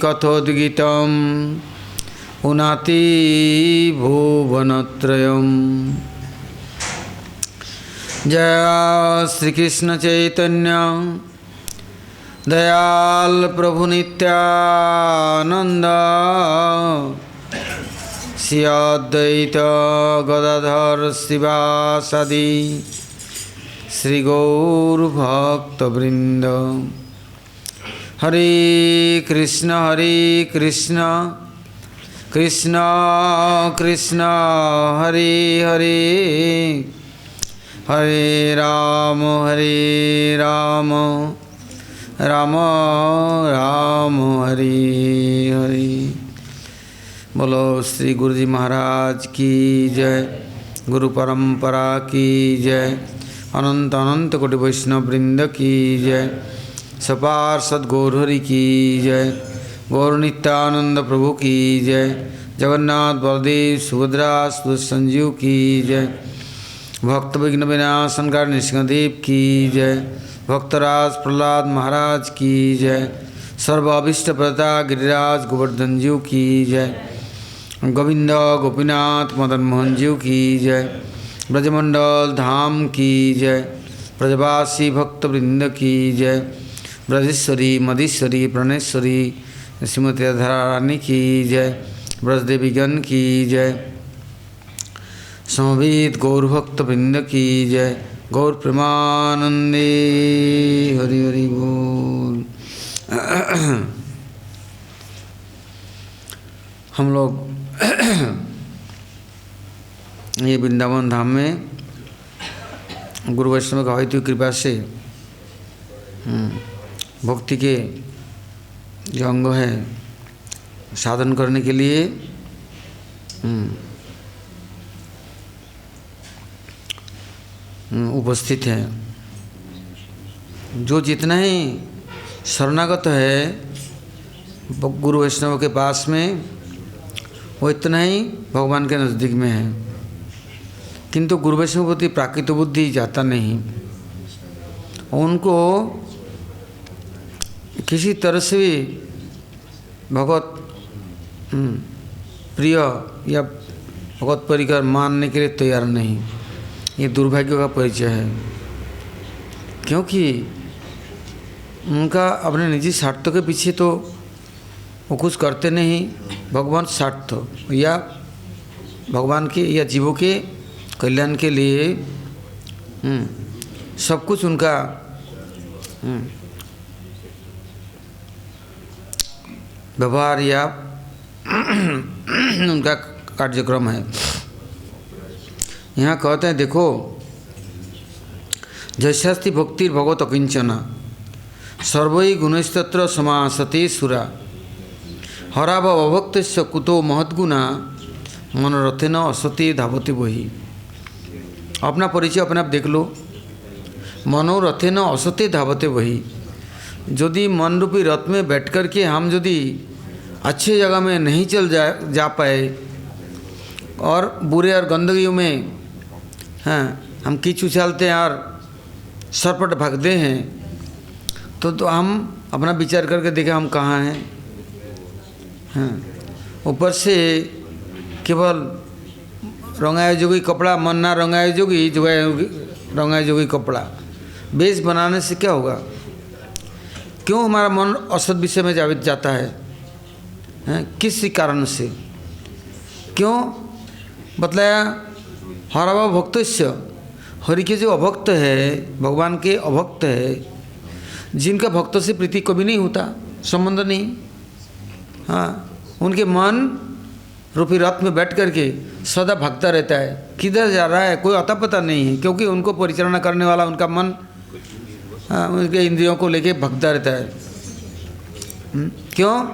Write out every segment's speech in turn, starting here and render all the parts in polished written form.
कथोद्गीतम् पुनाति भुवनत्रयम्। जय श्री कृष्ण चैतन्य दयाल प्रभु नित्यानंद श्री अद्वैत गदाधर शिवासादि श्री गौर भक्तवृंद। हरे कृष्ण कृष्ण कृष्ण हरे हरे, हरे राम राम राम हरे हरे। बोलो श्री गुरु जी महाराज की जय, गुरु परंपरा की जय, अनंत अनंत कोटि वैष्णव वृंद की जय, सपार सद्गौर हरि की जय, गौर नित्यानंद प्रभु की जय, जगन्नाथ बलदेव सुभद्रा संजीव की जय, भक्त विघ्न विनाशन कारणी नृसिंहदेव की जय, भक्तराज प्रहलाद महाराज की जय, सर्व अभिष्ट प्रदा गिरिराज गोवर्धन जीव की जय, गोविंद गोपीनाथ मदन मोहन जीव की जय, ब्रजमंडल धाम की जय, ब्रजवासी भक्त वृंद की जय, ब्रजेश्वरी मधीश्वरी प्रणेश्वरी श्रीमती राधा रानी की जय, ब्रजदेवीगण की जय, समवेत गौर भक्त वृंद की जय, गौर प्रेमानंदे हरि हरि बोल। हम लोग ये वृंदावन धाम में गुरु वैष्णव का अद्वितीय कृपा से भक्ति के जो अंग है साधन करने के लिए उपस्थित है। जो जितना ही शरणागत है गुरु वैष्णव के पास में, वो इतना ही भगवान के नज़दीक में है, किंतु गुरु वैष्णव प्रति प्राकृत बुद्धि जाता नहीं। उनको किसी तरह से भी भगवत प्रिय या भगवत परिकर मानने के लिए तैयार नहीं। ये दुर्भाग्य का परिचय है, क्योंकि उनका अपने निजी स्वार्थ के पीछे तो वो कुछ करते नहीं। भगवान स्वार्थ या भगवान के या जीवों के कल्याण के लिए सब कुछ उनका व्यवहार या उनका कार्यक्रम है। यहाँ कहते हैं, देखो जैसास्ति भक्ति भगवत अकिंचना सर्वै गुणस्तत्र समासते सुरा हराव अभक्त कुतो महद्गुणा मनोरथेन असते धावते वही। अपना परिचय अपने आप देख लो। मनोरथेन असते धावते वही। यदि मन रूपी रथ में बैठ कर के हम यदि अच्छे जगह में नहीं चल जा पाए और बुरे और गंदगियों में हम कीच उछालते हैं और सरपट भागते हैं, तो हम अपना विचार करके देखें हम कहाँ हैं। ऊपर से केवल रंगाए जोगी कपड़ा, मन ना रंगाए जोगी रंगाए जोगी कपड़ा बेस बनाने से क्या होगा? क्यों हमारा मन असद विषय में जाता है? किस कारण से? क्यों बतलाया? हरावा भक्तस्य, हरि के जो अभक्त है, भगवान के अभक्त है, जिनका भक्त से प्रीति कभी नहीं होता, संबंध नहीं, उनके मन रूपी रथ में बैठ करके सदा भागता रहता है। किधर जा रहा है कोई अता पता नहीं है, क्योंकि उनको परिचालना करने वाला उनका मन उनके इंद्रियों को लेके भगता रहता है। क्यों?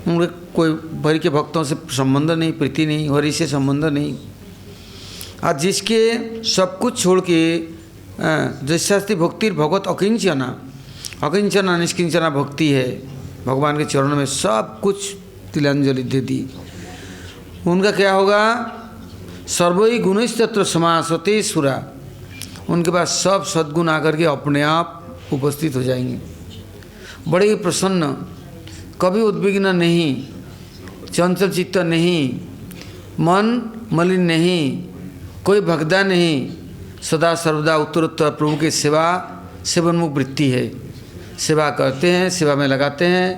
उनके कोई हरि के भक्तों से संबंध नहीं, प्रीति नहीं, हरि से संबंध नहीं। आज जिसके सब कुछ छोड़ के जैसास्ति भक्ति भगवत अकिंचना, अकिंचना निष्किंचना भक्ति है, भगवान के चरणों में सब कुछ तिलांजलि दे दी। उनका क्या होगा? सर्वै गुणस्तत्र समासते सुरा। उनके पास सब सद्गुण आकर के अपने आप उपस्थित हो जाएंगे। बड़े ही प्रसन्न कभी उद्विग्न नहीं, चंचल चित्त नहीं, मन मलिन नहीं, कोई भगदा नहीं, सदा सर्वदा उत्तरोत्तर प्रभु की सेवा सेवन्मुख वृत्ति है। सेवा करते हैं, सेवा में लगाते हैं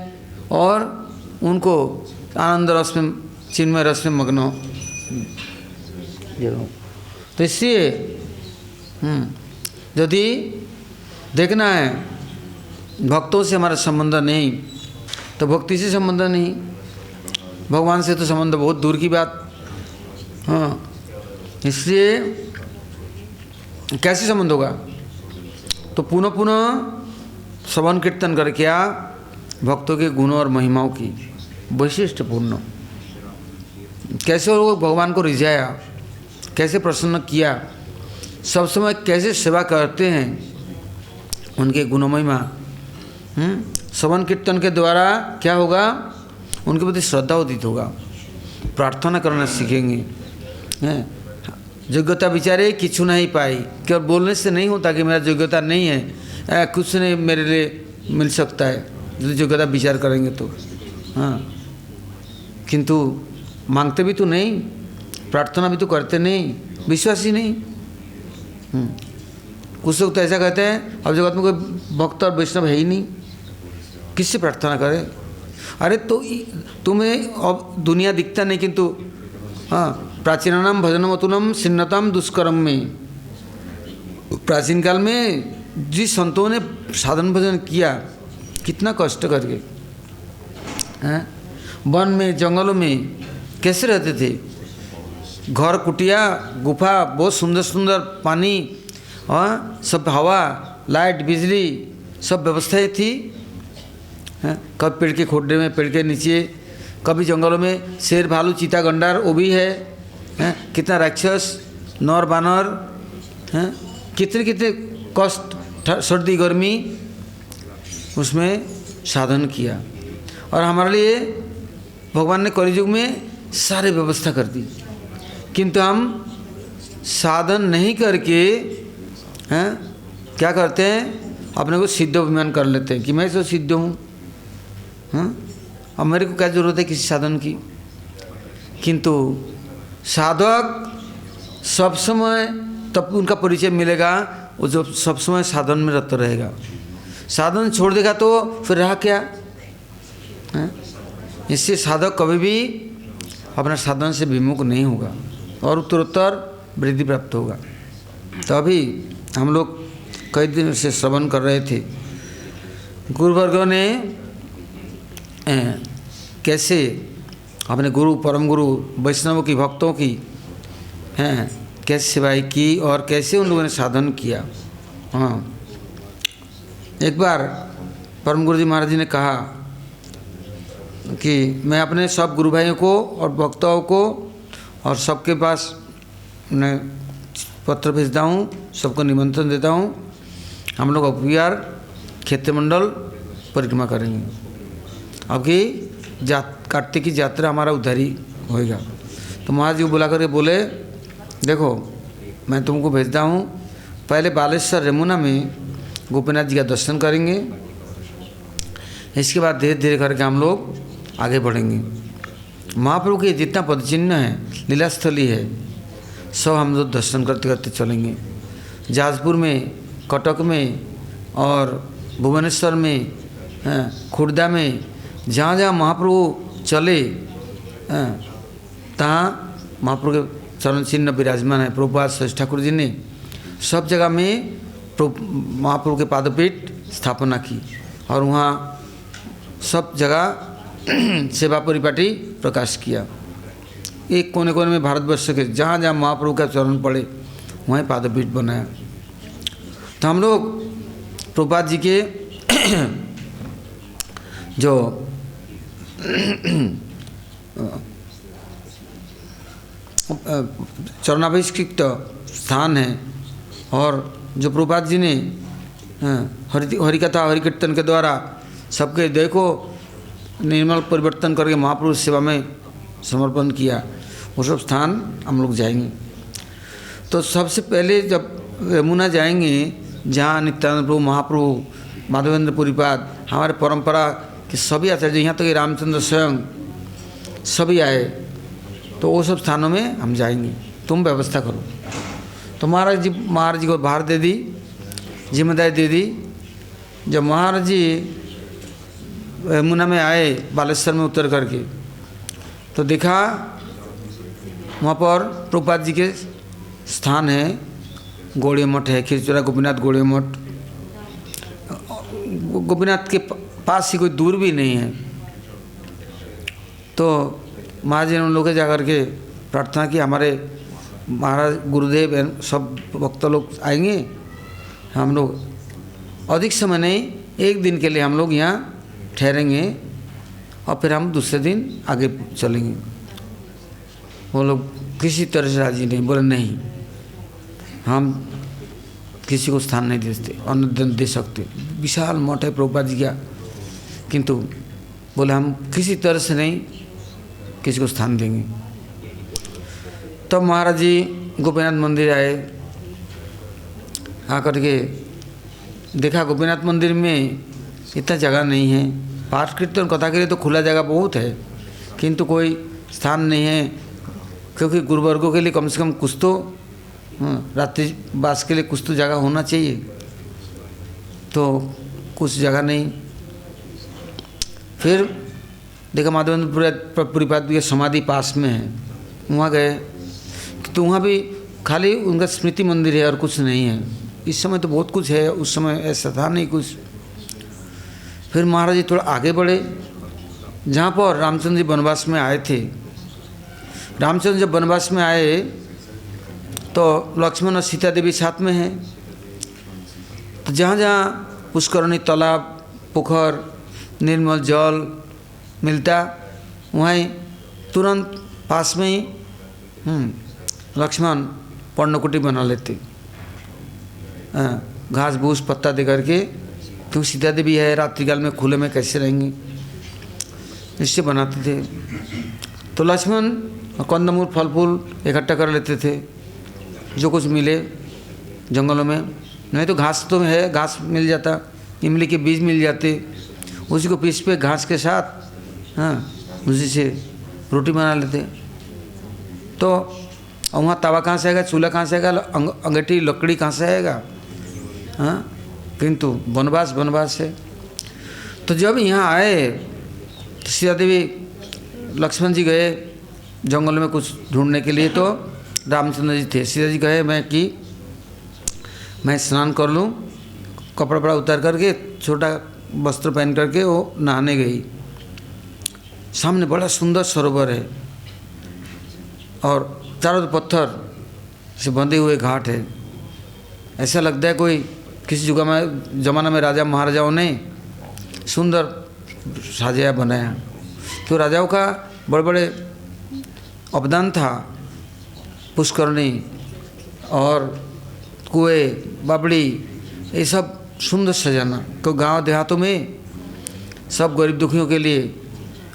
और उनको आनंद रस में, चिन्मय रस में मग्न हो। तो इसलिए यदि देखना है भक्तों से हमारा संबंध नहीं तो भक्ति से संबंध नहीं, भगवान से तो संबंध बहुत दूर की बात। हाँ, इसलिए कैसे संबंध होगा? तो पुनः पुनः श्रवण कीर्तन कर क्या भक्तों के गुणों और महिमाओं की वैशिष्ट्यपूर्ण, कैसे वो भगवान को रिझाया, कैसे प्रसन्न किया, सब समय कैसे सेवा करते हैं, उनके गुण महिमा। श्रवण कीर्तन के द्वारा क्या होगा? उनके प्रति श्रद्धा उदित होगा, प्रार्थना करना सीखेंगे। योग्यता बिचारे किछु नहीं पाई, केवल बोलने से नहीं होता कि मेरा योग्यता नहीं है, कुछ नहीं मेरे लिए मिल सकता है, यदि योग्यता विचार करेंगे तो। हाँ, किंतु मांगते भी तो नहीं, प्रार्थना भी तो करते नहीं, विश्वास ही नहीं। कुछ लोग तो ऐसा कहते हैं अब जगत में कोई भक्त और वैष्णव है ही नहीं, किससे प्रार्थना करे? अरे तो तुम्हें अब दुनिया दिखता नहीं, किंतु हाँ, प्राचीनानाम भजनम अतुलम सिन्नतम दुष्कर्म में, प्राचीन काल में जिस संतों ने साधन भजन किया कितना कष्ट करके, वन में जंगलों में कैसे रहते थे, घर कुटिया गुफा, बहुत सुंदर सुंदर पानी, सब हवा लाइट बिजली सब व्यवस्थाएं थी। कभी पेड़ के खोडे में, पेड़ के नीचे, कभी जंगलों में शेर भालू चीता गंडार वो भी है, कितना राक्षस नर बानर, कितने कितने कष्ट, सर्दी गर्मी, उसमें साधन किया। और हमारे लिए भगवान ने कलियुग में सारी व्यवस्था कर दी, किंतु हम साधन नहीं करके क्या करते हैं? अपने को सिद्ध अभिमान कर लेते हैं कि मैं तो सिद्ध हूँ, अब मेरे को क्या जरूरत है किसी साधन की। किंतु साधक सब समय तब उनका परिचय मिलेगा वो जो सब समय साधन में रत रहेगा। साधन छोड़ देगा तो फिर रहा क्या? इससे साधक कभी भी अपना साधन से विमुख नहीं होगा और उत्तरोत्तर वृद्धि प्राप्त होगा। तो अभी हम लोग कई दिन से श्रवण कर रहे थे, गुरुवर्गों ने कैसे अपने गुरु परम गुरु वैष्णवों की भक्तों की कैसे सेवाएं की और कैसे उन लोगों ने साधन किया। हाँ, एक बार परम गुरु जी महाराज जी ने कहा कि मैं अपने सब गुरु भाइयों को और भक्तों को और सबके पास मैं पत्र भेजता हूँ, सबको निमंत्रण देता हूँ, हम लोग अभियार क्षेत्रमंडल परिक्रमा करेंगे। अब की कार्तिक की यात्रा हमारा उधर ही होएगा। तो महाराज जी को बुला करके बोले, देखो मैं तुमको भेजता हूँ, पहले बालेश्वर रेमुना में गोपीनाथ जी का दर्शन करेंगे, इसके बाद धीरे धीरे करके हम लोग आगे बढ़ेंगे। महाप्रभु के जितना पदचिन्ह है, लीलास्थली है, सब हम लोग दर्शन करते करते चलेंगे। जाजपुर में, कटक में और भुवनेश्वर में, खुर्दा में, जहाँ जहाँ महाप्रभु चले तहाँ महाप्रभु के चरण चिन्ह विराजमान है। प्रभुपाद श्रेष्ठ ठाकुर जी ने सब जगह में महाप्रभु के पादपीठ स्थापना की और वहाँ सब जगह सेवा परिपाटी प्रकाश किया। एक कोने कोने में भारतवर्ष के जहाँ जहाँ महाप्रभु का चरण पड़े वहीं पादपीठ बनाया। तो हम लोग प्रभुपाद जी के जो चरणाभिषिक्त स्थान है और जो प्रभुपाद जी ने हरिकथा हरि कीर्तन के द्वारा सबके हृदय को निर्मल परिवर्तन करके महाप्रभु सेवा में समर्पण किया, वो सब स्थान हम लोग जाएंगे। तो सबसे पहले जब यमुना जाएंगे, जहाँ नित्यानंद प्रभु महाप्रभु माधवेंद्र पुरीपाद हमारे परंपरा कि सभी आचार्य, यहाँ तक कि रामचंद्र स्वयं सभी आए, तो वो सब स्थानों में हम जाएंगे, तुम व्यवस्था करो। तो महाराज जी को भार दे दी, जिम्मेदारी दे दी। जब महाराज जी यमुना में आए, बालेश्वर में उतर करके, तो देखा वहाँ पर प्रभुपाद जी के स्थान है, गौड़ीय मठ है, खिरचोरा गोपीनाथ गौड़ीय मठ। गोपीनाथ के पास ही कोई दूर भी नहीं है। तो महाराज जी ने उन लोगों के जाकर के प्रार्थना की, हमारे महाराज गुरुदेव सब भक्त लोग आएंगे, हम लोग अधिक समय नहीं, एक दिन के लिए हम लोग यहाँ ठहरेंगे और फिर हम दूसरे दिन आगे चलेंगे। वो लोग किसी तरह से राजी नहीं, बोले नहीं, हम किसी को स्थान नहीं देते, अन्न दे सकते। विशाल मठ है प्रभुपाद जी का, किंतु बोले हम किसी तरह से नहीं किसी को स्थान देंगे। तब महाराज जी गोपीनाथ मंदिर आए, आकर के देखा गोपीनाथ मंदिर में इतना जगह नहीं है, पाठ कीर्तन कथा के लिए तो खुला जगह बहुत है, किंतु कोई स्थान नहीं है, क्योंकि गुरुवर्गों के लिए कम से कम कुछ तो रात्रि वास के लिए कुछ तो जगह होना चाहिए, तो कुछ जगह नहीं। फिर देखा माधवेंद्र पुरीपाद की समाधि पास में है, वहाँ गए तो वहाँ भी खाली उनका स्मृति मंदिर है और कुछ नहीं है। इस समय तो बहुत कुछ है, उस समय ऐसा था नहीं कुछ। फिर महाराज जी थोड़ा आगे बढ़े, जहाँ पर रामचंद्र जी वनवास में आए थे। रामचंद्र जब वनवास में आए तो लक्ष्मण और सीता देवी साथ में हैं। तो जहाँ जहाँ पुष्करणी, तालाब, पोखर, निर्मल जल मिलता, वहीं तुरंत पास में ही लक्ष्मण पर्णकुटी बना लेते, घास भूस पत्ता दे करके, क्योंकि सीता देवी है, रात्रिकाल में खुले में कैसे रहेंगे, इससे बनाते थे। तो लक्ष्मण कंदमूल फल फूल इकट्ठा कर लेते थे, जो कुछ मिले जंगलों में, नहीं तो घास तो है, घास मिल जाता, इमली के बीज मिल जाते, उसी को पीस पे घास के साथ उसी से रोटी बना लेते। तो वहाँ तवा कहाँ से आएगा, चूल्हा कहाँ से आएगा, अंगीठी लकड़ी कहाँ से आएगा, किंतु वनवास है। तो जब यहाँ आए तो सीता देवी, लक्ष्मण जी गए जंगल में कुछ ढूंढने के लिए, तो रामचंद्र जी थे। सीता जी कहे मैं स्नान कर लूँ, कपड़ा वपड़ा उतार करके, छोटा वस्त्र पहन करके वो नहाने गई। सामने बड़ा सुंदर सरोवर है और चारों तरफ पत्थर से बंधे हुए घाट है। ऐसा लगता है कोई किसी जमाना में राजा महाराजाओं ने सुंदर साजाया बनाया। तो राजाओं का बड़े बड़े अवदान था, पुष्करणी और कुएं, बाबड़ी, ये सब सुंदर सजाना। तो गांव देहातों में सब गरीब दुखियों के लिए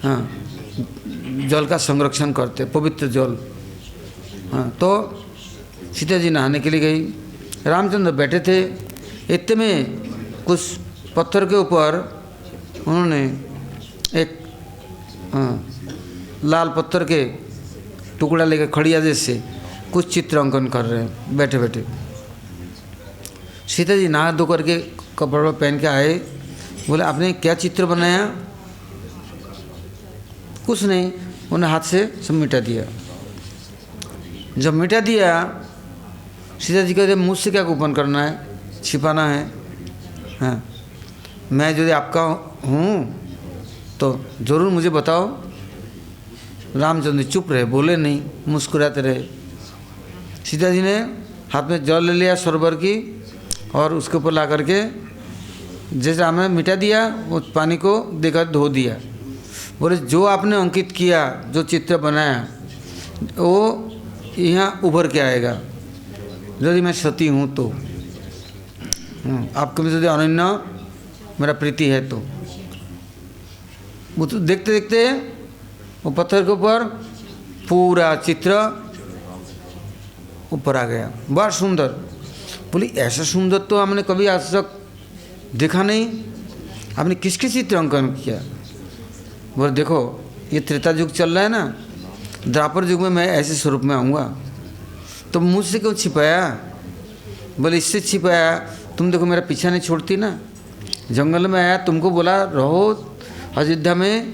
जल का संरक्षण करते, पवित्र जल। तो सीता जी नहाने के लिए गई, रामचंद्र बैठे थे, इतने में कुछ पत्थर के ऊपर उन्होंने एक लाल पत्थर के टुकड़ा लेकर खड़िया जैसे कुछ चित्र अंकन कर रहे हैं बैठे बैठे। सीता जी नहा धो करके कपड़ा पहन के आए, बोले आपने क्या चित्र बनाया? कुछ नहीं, उन्हें हाथ से सब मिटा दिया। जब मिटा दिया, सीता जी कहते मुझसे क्या गोपन करना है, छिपाना है, मैं यदि आपका हूँ तो ज़रूर मुझे बताओ। रामचंद्र चुप रहे, बोले नहीं, मुस्कुराते रहे। सीता जी ने हाथ में जल ले लिया सरोवर की और उसके ऊपर ला करके जैसे हमने मिटा दिया, वो पानी को देकर धो दिया। बोले जो आपने अंकित किया, जो चित्र बनाया, वो यहाँ उभर के आएगा यदि मैं सती हूँ तो, आपके में यदि अनन्य मेरा प्रीति है तो। वो तो देखते देखते वो पत्थर के ऊपर पूरा चित्र ऊपर आ गया, बड़ा सुंदर। बोली ऐसा सुंदर तो हमने कभी आज तक देखा नहीं, आपने किसके चित्र अंकन किया? बोले देखो ये त्रेता युग चल रहा है ना, द्वापर युग में मैं ऐसे स्वरूप में आऊँगा, तो मुझसे क्यों छिपाया? बोले इससे छिपाया, तुम देखो मेरा पीछा नहीं छोड़ती ना, जंगल में आया, तुमको बोला रहो अयोध्या में,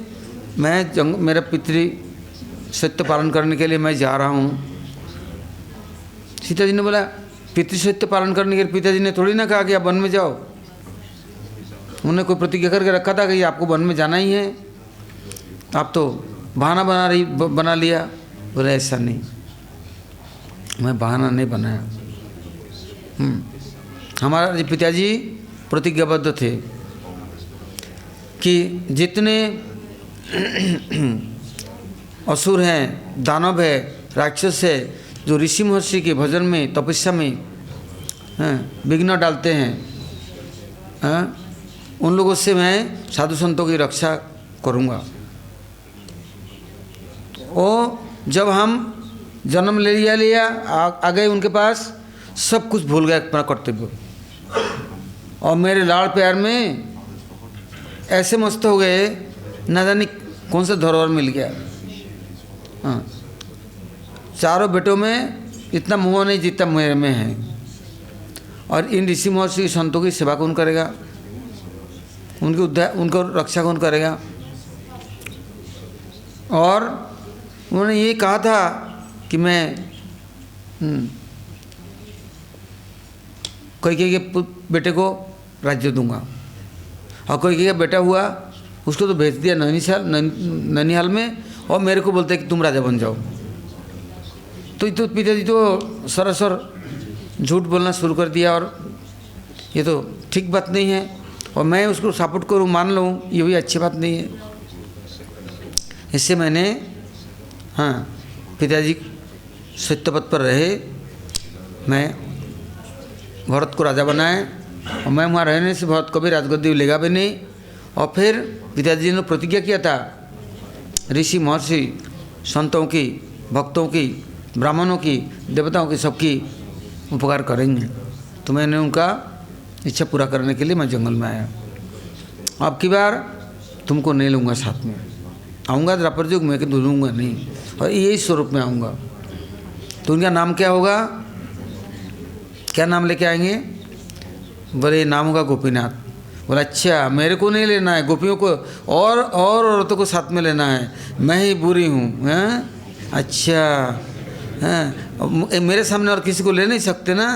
मैं मेरा पितृ सत्य पालन करने के लिए मैं जा रहा हूँ। सीता जी ने बोला पितृ सत्य पालन करने के लिए पिताजी ने थोड़ी ना कहा कि आप वन में जाओ, उन्होंने कोई प्रतिज्ञा करके रखा था कि आपको वन में जाना ही है, आप तो बहाना बना लिया। बोले ऐसा नहीं, मैं बहाना नहीं बनाया। हमारे पिताजी प्रतिज्ञाबद्ध थे कि जितने असुर हैं, दानव है, राक्षस है, जो ऋषि महर्षि के भजन में तपस्या में विघ्न डालते हैं, उन लोगों से मैं साधु संतों की रक्षा करूँगा। और जब हम जन्म ले लिया आ गए उनके पास, सब कुछ भूल गया अपना कर्तव्य, और मेरे लाड़ प्यार में ऐसे मस्त हो गए, न जाने कौन सा धरोहर मिल गया। हाँ, चारों बेटों में इतना मोह नहीं जितना मेरे में है, और इन ऋषि महर्षि संतों की सेवा कौन करेगा, उनकी उनको रक्षा कौन करेगा। और उन्होंने ये कहा था कि मैं कैकेयी के बेटे को राज्य दूंगा, और कैकेयी का बेटा हुआ उसको तो भेज दिया नैनीहाल में, और मेरे को बोलते कि तुम राजा बन जाओ। तो पिताजी तो सरासर झूठ बोलना शुरू कर दिया, और ये तो ठीक बात नहीं है, और मैं उसको सपोर्ट करूँ, मान लूँ, ये भी अच्छी बात नहीं है। इससे मैंने पिताजी सत्य पथ पर रहे, मैं भरत को राजा बनाए, और मैं वहाँ रहने से भरत कभी राजगद्दी लेगा भी नहीं। और फिर पिताजी ने प्रतिज्ञा किया था ऋषि महर्षि संतों की, भक्तों की, ब्राह्मणों की, देवताओं की, सबकी उपकार करेंगे। तो मैंने उनका इच्छा पूरा करने के लिए मैं जंगल में आया। अब की बार तुमको नहीं लूँगा साथ में, आऊँगा द्वापर युग में, कि लूँगा नहीं, और यही स्वरूप में आऊँगा। तो उनका नाम क्या होगा, क्या नाम लेके आएंगे? बोले नाम होगा गोपीनाथ। बोला अच्छा, मेरे को नहीं लेना है, गोपियों को और औरतों को साथ में लेना है, मैं ही बुरी हूँ। अच्छा, मेरे सामने और किसी को ले नहीं सकते ना,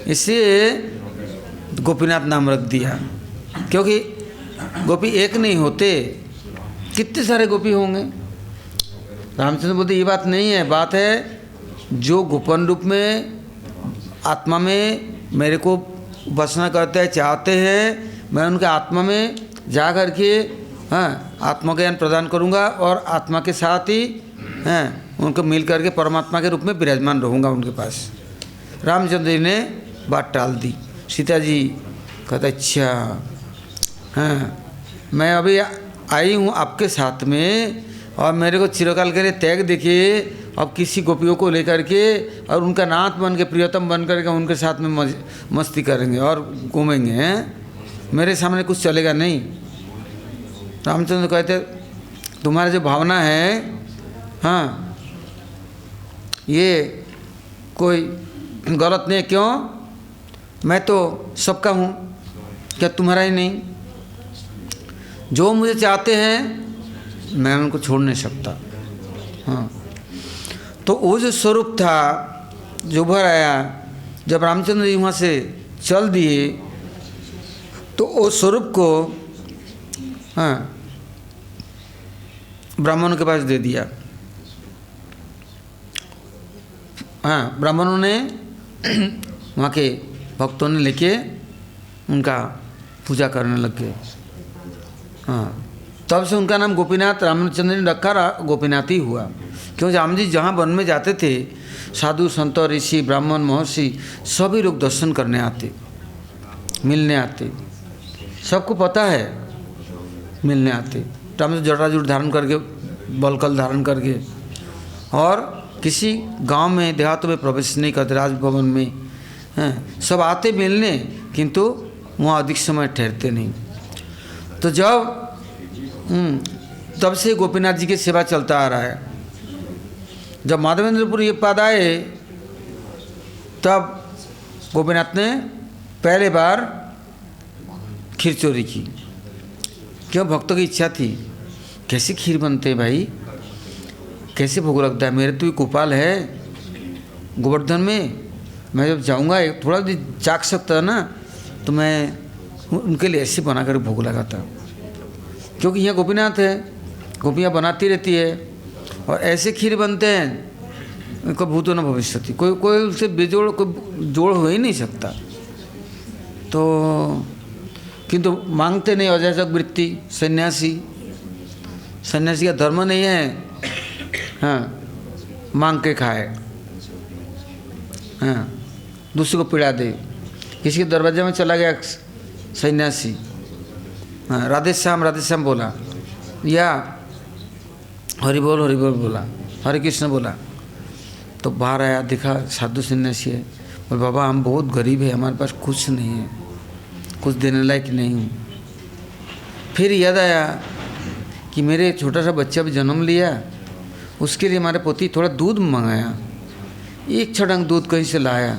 इसलिए गोपीनाथ नाम रख दिया। क्योंकि गोपी एक नहीं होते, कितने सारे गोपी होंगे। रामचंद्र बोलते ये बात नहीं है, बात है जो गोपन रूप में आत्मा में मेरे को उपासना करते हैं, चाहते हैं, मैं उनके आत्मा में जा कर के आत्मा ज्ञान प्रदान करूंगा, और आत्मा के साथ ही उनको मिल करके परमात्मा के रूप में विराजमान रहूँगा उनके पास। रामचंद्र जी ने बात टाल दी। सीता जी कहते अच्छा, मैं अभी आई हूँ आपके साथ में, और मेरे को चिरकाल के लिए त्याग देखिए, अब किसी गोपियों को लेकर के और उनका नाथ बन के, प्रियतम बन करके उनके साथ में मस्ती करेंगे और घूमेंगे, मेरे सामने कुछ चलेगा नहीं। रामचंद्र कहते तुम्हारा जो भावना है, ये कोई गलत नहीं है। क्यों? मैं तो सबका हूँ, क्या तुम्हारा ही नहीं? जो मुझे चाहते हैं मैं उनको छोड़ नहीं सकता। तो वो जो स्वरूप था जो उभर आया, जब रामचंद्र जी वहाँ से चल दिए, तो वो स्वरूप को ब्राह्मणों के पास दे दिया। ब्राह्मणों ने, वहाँ के भक्तों ने लेके उनका पूजा करने लग गए। तब से उनका नाम गोपीनाथ रामचंद्र ने रखा, गोपीनाथ ही हुआ। क्योंकि राम जी जहाँ वन में जाते थे, साधु संत ऋषि ब्राह्मण महर्षि सभी लोग दर्शन करने आते, मिलने आते, सबको पता है, मिलने आते। राम जी जटाजूट धारण करके, बलकल धारण करके, और किसी गांव में देहातों में प्रवेश नहीं करते, राजभवन में सब आते मिलने, किंतु वहाँ अधिक समय ठहरते नहीं। तो जब तब से गोपीनाथ जी की सेवा चलता आ रहा है। जब माधवेंद्रपुर ये पद आए तब गोपीनाथ ने पहले बार खीर चोरी की। क्यों? भक्तों की इच्छा थी, कैसे खीर बनते हैं भाई, कैसे भोग लगता है, मेरे तो ये गोपाल है गोवर्धन में, मैं जब जाऊंगा थोड़ा भी चाक सकता ना तो मैं उनके लिए ऐसे बना कर भोग लगाता, क्योंकि यहाँ गोपीनाथ है, गोपियाँ बनाती रहती है और ऐसे खीर बनते हैं उनका भूतो न भविष्यति, कोई उससे बेजोड़ कोई जोड़ हो ही नहीं सकता। तो किंतु मांगते नहीं, अजाचक वृत्ति, सन्यासी का धर्म नहीं है हाँ मांग के खाए, हाँ दूसरे को पीड़ा दे। किसी के दरवाजे में चला गया सन्यासी, हाँ राधे श्याम बोला या हरि बोल बोला, हरे कृष्ण बोला, तो बाहर आया, देखा साधु सन्यासी है, बोले बाबा हम बहुत गरीब है, हमारे पास कुछ नहीं है, कुछ देने लायक नहीं हूँ। फिर याद आया कि मेरे छोटा सा बच्चा भी जन्म लिया, उसके लिए हमारे पोती थोड़ा दूध मंगाया, एक छड़ंग दूध कहीं से लाया,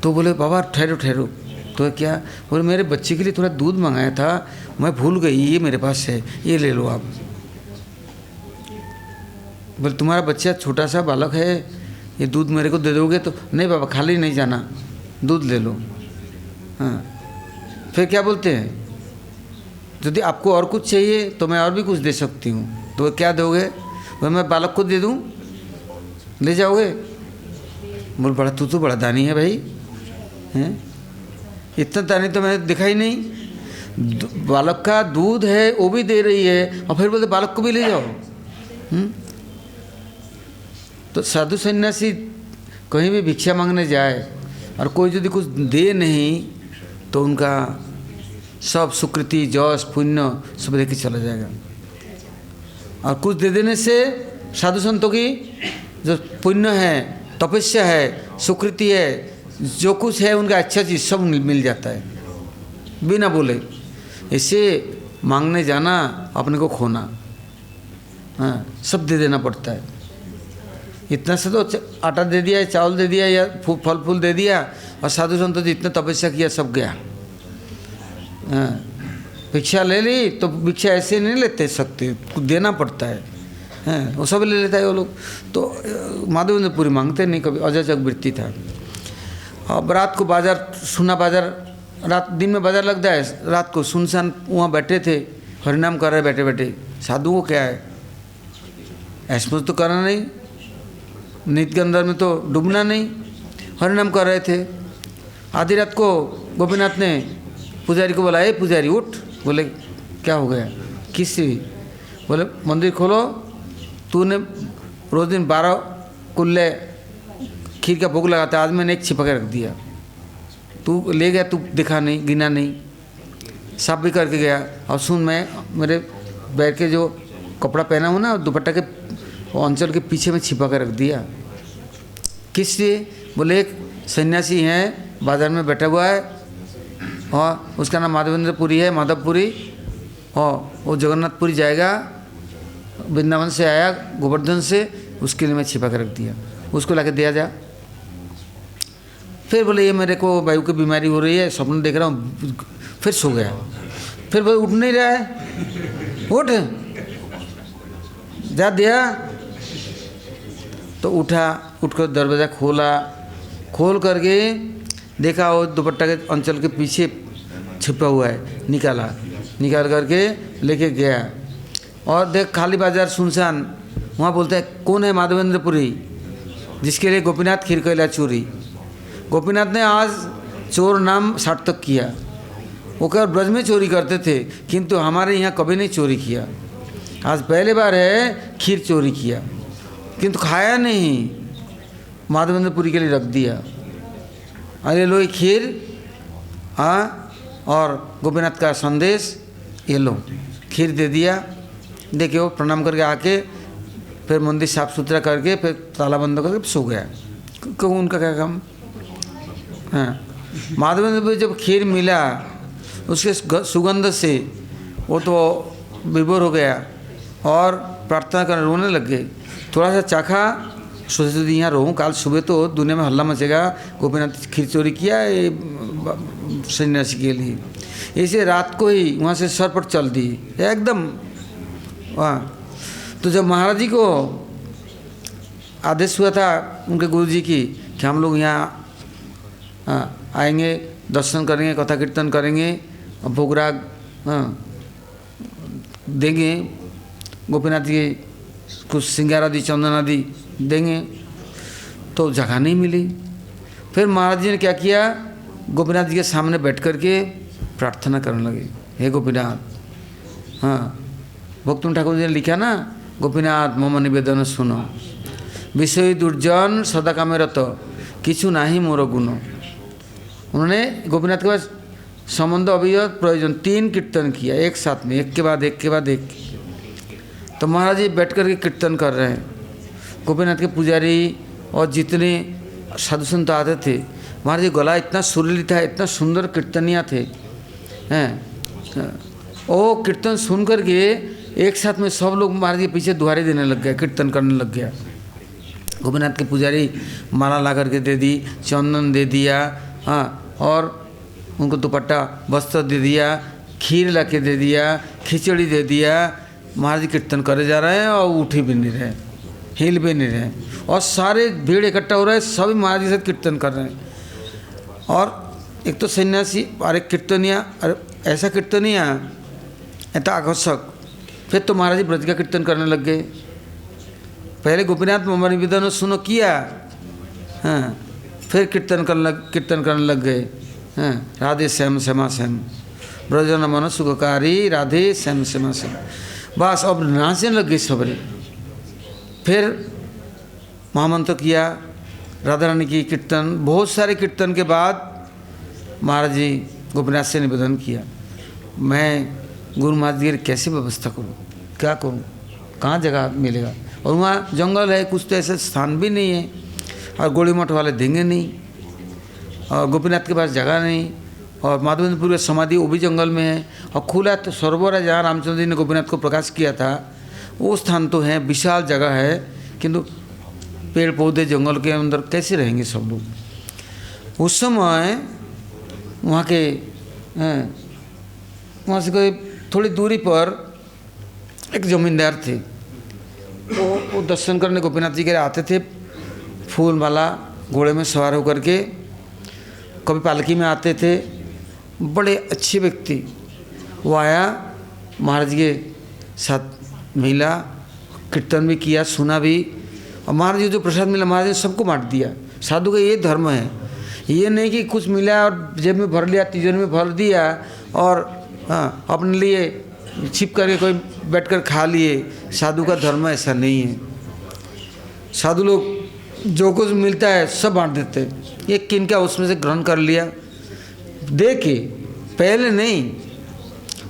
तो बोले बाबा ठहरो, तो क्या? बोले मेरे बच्चे के लिए थोड़ा दूध मंगाया था, मैं भूल गई, ये मेरे पास है, ये ले लो आप। बोले तुम्हारा बच्चा छोटा सा बालक है, ये दूध मेरे को दे दोगे? तो नहीं बाबा खाली नहीं जाना, दूध ले लो। हाँ फिर क्या बोलते हैं, यदि आपको और कुछ चाहिए तो मैं और भी कुछ दे सकती हूँ, तो क्या दोगे? बोले मैं बालक को दे दूँ, ले जाओगे? बोले बड़ा तू तो बड़ा दानी है भाई, हैं इतना दानी तो मैंने देखा ही नहीं, बालक का दूध है वो भी दे रही है और फिर बोलते बालक को भी ले जाओ। तो साधु सन्यासी कहीं भी भिक्षा मांगने जाए और कोई यदि कुछ दे नहीं तो उनका सब सुकृति जश पुण्य सब लेके चला जाएगा। और कुछ दे देने से साधु संतों की जो पुण्य है, तपस्या है, सुकृति है, जो कुछ है उनका अच्छा चीज़ सब मिल जाता है बिना बोले। इसे मांगने जाना अपने को खोना, हाँ सब दे देना पड़ता है। इतना से तो आटा दे दिया, चावल दे दिया या फल फूल दे दिया, और साधु संतों ने इतना तपस्या किया सब गया। हाँ भिक्षा ले ली तो भिक्षा ऐसे नहीं लेते सकते, कुछ देना पड़ता है, हाँ वो सब ले लेता है वो लोग। तो माधवेंद्रपुरी मांगते नहीं कभी, अजाचक वृत्ति था। अब रात को बाजार, सुना बाजार, रात दिन में बाजार लगता है, रात को सुनसान वहाँ बैठे थे, हरिनाम कर रहे बैठे बैठे। साधु को क्या है, ऐसा तो करना नहीं, नित्य के अंदर में तो डूबना नहीं, हरिनाम कर रहे थे। आधी रात को गोपीनाथ ने पुजारी को बोला, ए पुजारी उठ। बोले क्या हो गया, किसी? बोले मंदिर खोलो, तूने रोज दिन 12 कुल्ले खीर का भोग लगाता, आज मैंने एक छिपा के रख दिया, तू ले गया, तू दिखा नहीं, गिना नहीं, साफ भी करके गया। और सुन, मैं मेरे बैठ के जो कपड़ा पहना हूँ ना, दुपट्टा के अंचल के पीछे में छिपा कर रख दिया। किस लिए? बोले एक सन्यासी है बाजार में बैठा हुआ है और उसका नाम माधवेंद्रपुरी है, माधवपुरी, और वो जगन्नाथपुरी जाएगा, वृंदावन से आया गोवर्धन से, उसके लिए मैं छिपा कर रख दिया, उसको लाके दिया जा। फिर बोले ये मेरे को वायु की बीमारी हो रही है, स्वप्न देख रहा हूँ, फिर सो गया। फिर बोले उठ नहीं रहा है, उठ जा दिया। तो उठा, उठकर दरवाज़ा खोला, खोल करके देखा वो दुपट्टा के अंचल के पीछे छिपा हुआ है, निकाल करके लेके गया। और देख खाली बाजार सुनसान, वहाँ बोलता है कौन है? माधवेंद्रपुरी, जिसके लिए गोपीनाथ खीर कैला चोरी। गोपीनाथ ने आज चोर नाम सार्थक किया। वो क्या ब्रज में चोरी करते थे, किंतु हमारे यहाँ कभी नहीं चोरी किया, आज पहले बार है खीर चोरी किया, किंतु खाया नहीं, माधवेंद्रपुरी के लिए रख दिया। अरे लो ये खीर, हाँ, और गोपीनाथ का संदेश, ये लो खीर दे दिया। देखिए प्रणाम करके आके फिर मंदिर साफ सुथरा करके फिर ताला बंद करके सो गया। क्यों, उनका क्या काम? हाँ माधवेंद्रपुरी जब खीर मिला उसके सुगंध से वो तो विभोर हो गया, और प्रार्थना कर रोने लग गए। थोड़ा सा चाखा, सोचे तो यहाँ रहूँ, काल सुबह तो दुनिया में हल्ला मचेगा, गोपीनाथ खीर चोरी किया ये सन्यासी के लिए। ऐसे रात को ही वहाँ से सरपट चल दी एकदम वहाँ। तो जब महाराज जी को आदेश हुआ था उनके गुरु जी की कि हम लोग यहाँ आएंगे, दर्शन करेंगे, कथा कीर्तन करेंगे, भोगराग देंगे, गोपीनाथ जी कुछ श्रृंगार आदि चंदन आदि देंगे, तो जगह नहीं मिली। फिर महाराज जी ने क्या किया, गोपीनाथ जी के सामने बैठ कर के प्रार्थना करने लगे, हे गोपीनाथ। भक्तुन ठाकुर जी ने लिखा ना, गोपीनाथ मम निवेदन सुनो, विषय दुर्जन सदा कामे रत, किछु नाही मोर गुण। उन्होंने गोपीनाथ के पास संबंध अभियोग प्रयोजन 3 कीर्तन किया एक साथ में, एक के बाद एक के बाद एक। तो महाराज जी बैठ कर के कीर्तन कर रहे हैं। गोपीनाथ के पुजारी और जितने साधु संत आते थे, महाराज जी गला इतना सुरीली था, इतना सुंदर कीर्तनिया थे हैं। वो कीर्तन सुन कर के एक साथ में सब लोग महाराज जी के पीछे दुहारी देने लग गए, कीर्तन करने लग गया। गोपीनाथ के पुजारी माला ला करके दे दी, चंदन दे दिया, और उनको दुपट्टा वस्त्र दे दिया, खीर ला के दे दिया, खिचड़ी दे दिया। महाराज जी कीर्तन करे जा रहे हैं और उठ भी नहीं रहे, हिल भी नहीं रहे, और सारे भीड़ इकट्ठा हो रहा है, सभी महाराज जी के साथ कीर्तन कर रहे हैं। और एक तो सन्यासी और एक कीर्तनिया, और ऐसा कीर्तनिया ऐसा आकर्षक। फिर तो महाराज जी ब्रज का कीर्तन करने लग गए। पहले गोपीनाथ मम निवेदन सुनो किया, फिर कीर्तन करने लग गए। राधे श्याम श्यामा श्याम ब्रजन मन सुखकारी, राधे श्याम श्यामा श्याम। बस अब नाचने लग गए सबरे। फिर महामंत्र किया, राधा रानी की कीर्तन, बहुत सारे कीर्तन के बाद महाराज जी गोपीनाथ से निवेदन किया, मैं गुरु महाराज जी की कैसे व्यवस्था करूँ, क्या करूँ, कहाँ जगह मिलेगा। और वहाँ जंगल है, कुछ तो ऐसे स्थान भी नहीं है, और गोली मठ वाले देंगे नहीं, और गोपीनाथ के पास जगह नहीं, और माधवेंद्रपुर का समाधि वो भी जंगल में है, और खुला तो सरोवर है जहाँ रामचंद्र जी ने गोपीनाथ को प्रकाश किया था, वो स्थान तो है, विशाल जगह है, किंतु पेड़ पौधे जंगल के अंदर कैसे रहेंगे सब लोग। उस समय वहाँ के वहाँ से कोई थोड़ी दूरी पर एक जमींदार थे, वो दर्शन करने गोपीनाथ जी के आते थे, फूल माला घोड़े में सवार होकर के, कभी पालकी में आते थे, बड़े अच्छे व्यक्ति। वो आया, महाराज जी के साथ मिला, कीर्तन भी किया, सुना भी, और महाराज जी जो प्रसाद मिला महाराज जी सबको बांट दिया। साधु का ये धर्म है, ये नहीं कि कुछ मिला और जेब में भर लिया, तिजोरी में भर दिया और अपने लिए छिप करके कोई बैठकर खा लिए। साधु का धर्म ऐसा नहीं है। साधु लोग जो कुछ मिलता है सब बांट देते हैं, ये किनका उसमें से ग्रहण कर लिया, दे के पहले नहीं।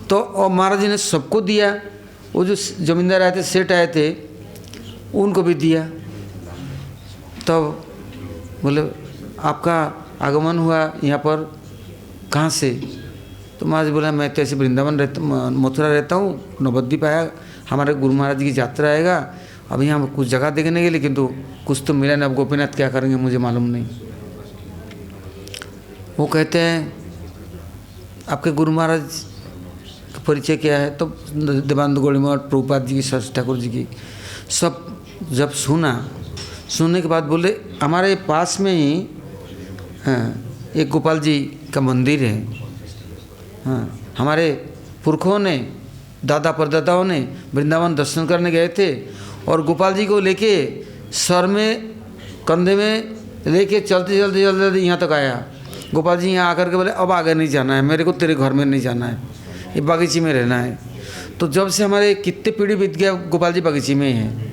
तो और महाराज जी ने सबको दिया, वो जो जमींदार आए थे, सेठ आए थे, उनको भी दिया। तब बोले आपका आगमन हुआ यहाँ पर, कहाँ से? तो महाराज बोला मैं तो ऐसे वृंदावन मथुरा रहता हूँ, नवद्वीप आया, हमारे गुरु महाराज जी की यात्रा आएगा, अब यहाँ कुछ जगह देखने के लिए, किंतु कुछ तो मिला नहीं, अब गोपीनाथ क्या करेंगे मुझे मालूम नहीं। वो कहते हैं आपके गुरु महाराज का परिचय क्या है? तो देवानंद गौड़ी मठ, प्रभुपाद जी की, सरस्वती ठाकुर जी की, सब जब सुनने के बाद बोले हमारे पास में ही एक गोपाल जी का मंदिर है, हमारे पुरखों ने, दादा परदादाओं ने वृंदावन दर्शन करने गए थे, और गोपाल जी को लेके सर में, कंधे में लेके चलते चलते यहाँ तक आया। गोपाल जी यहाँ आकर के बोले अब आगे नहीं जाना है, मेरे को तेरे घर में नहीं जाना है, ये बागीची में रहना है। तो जब से हमारे कितने पीढ़ी बीत गया, गोपाल जी बागीची में हैं।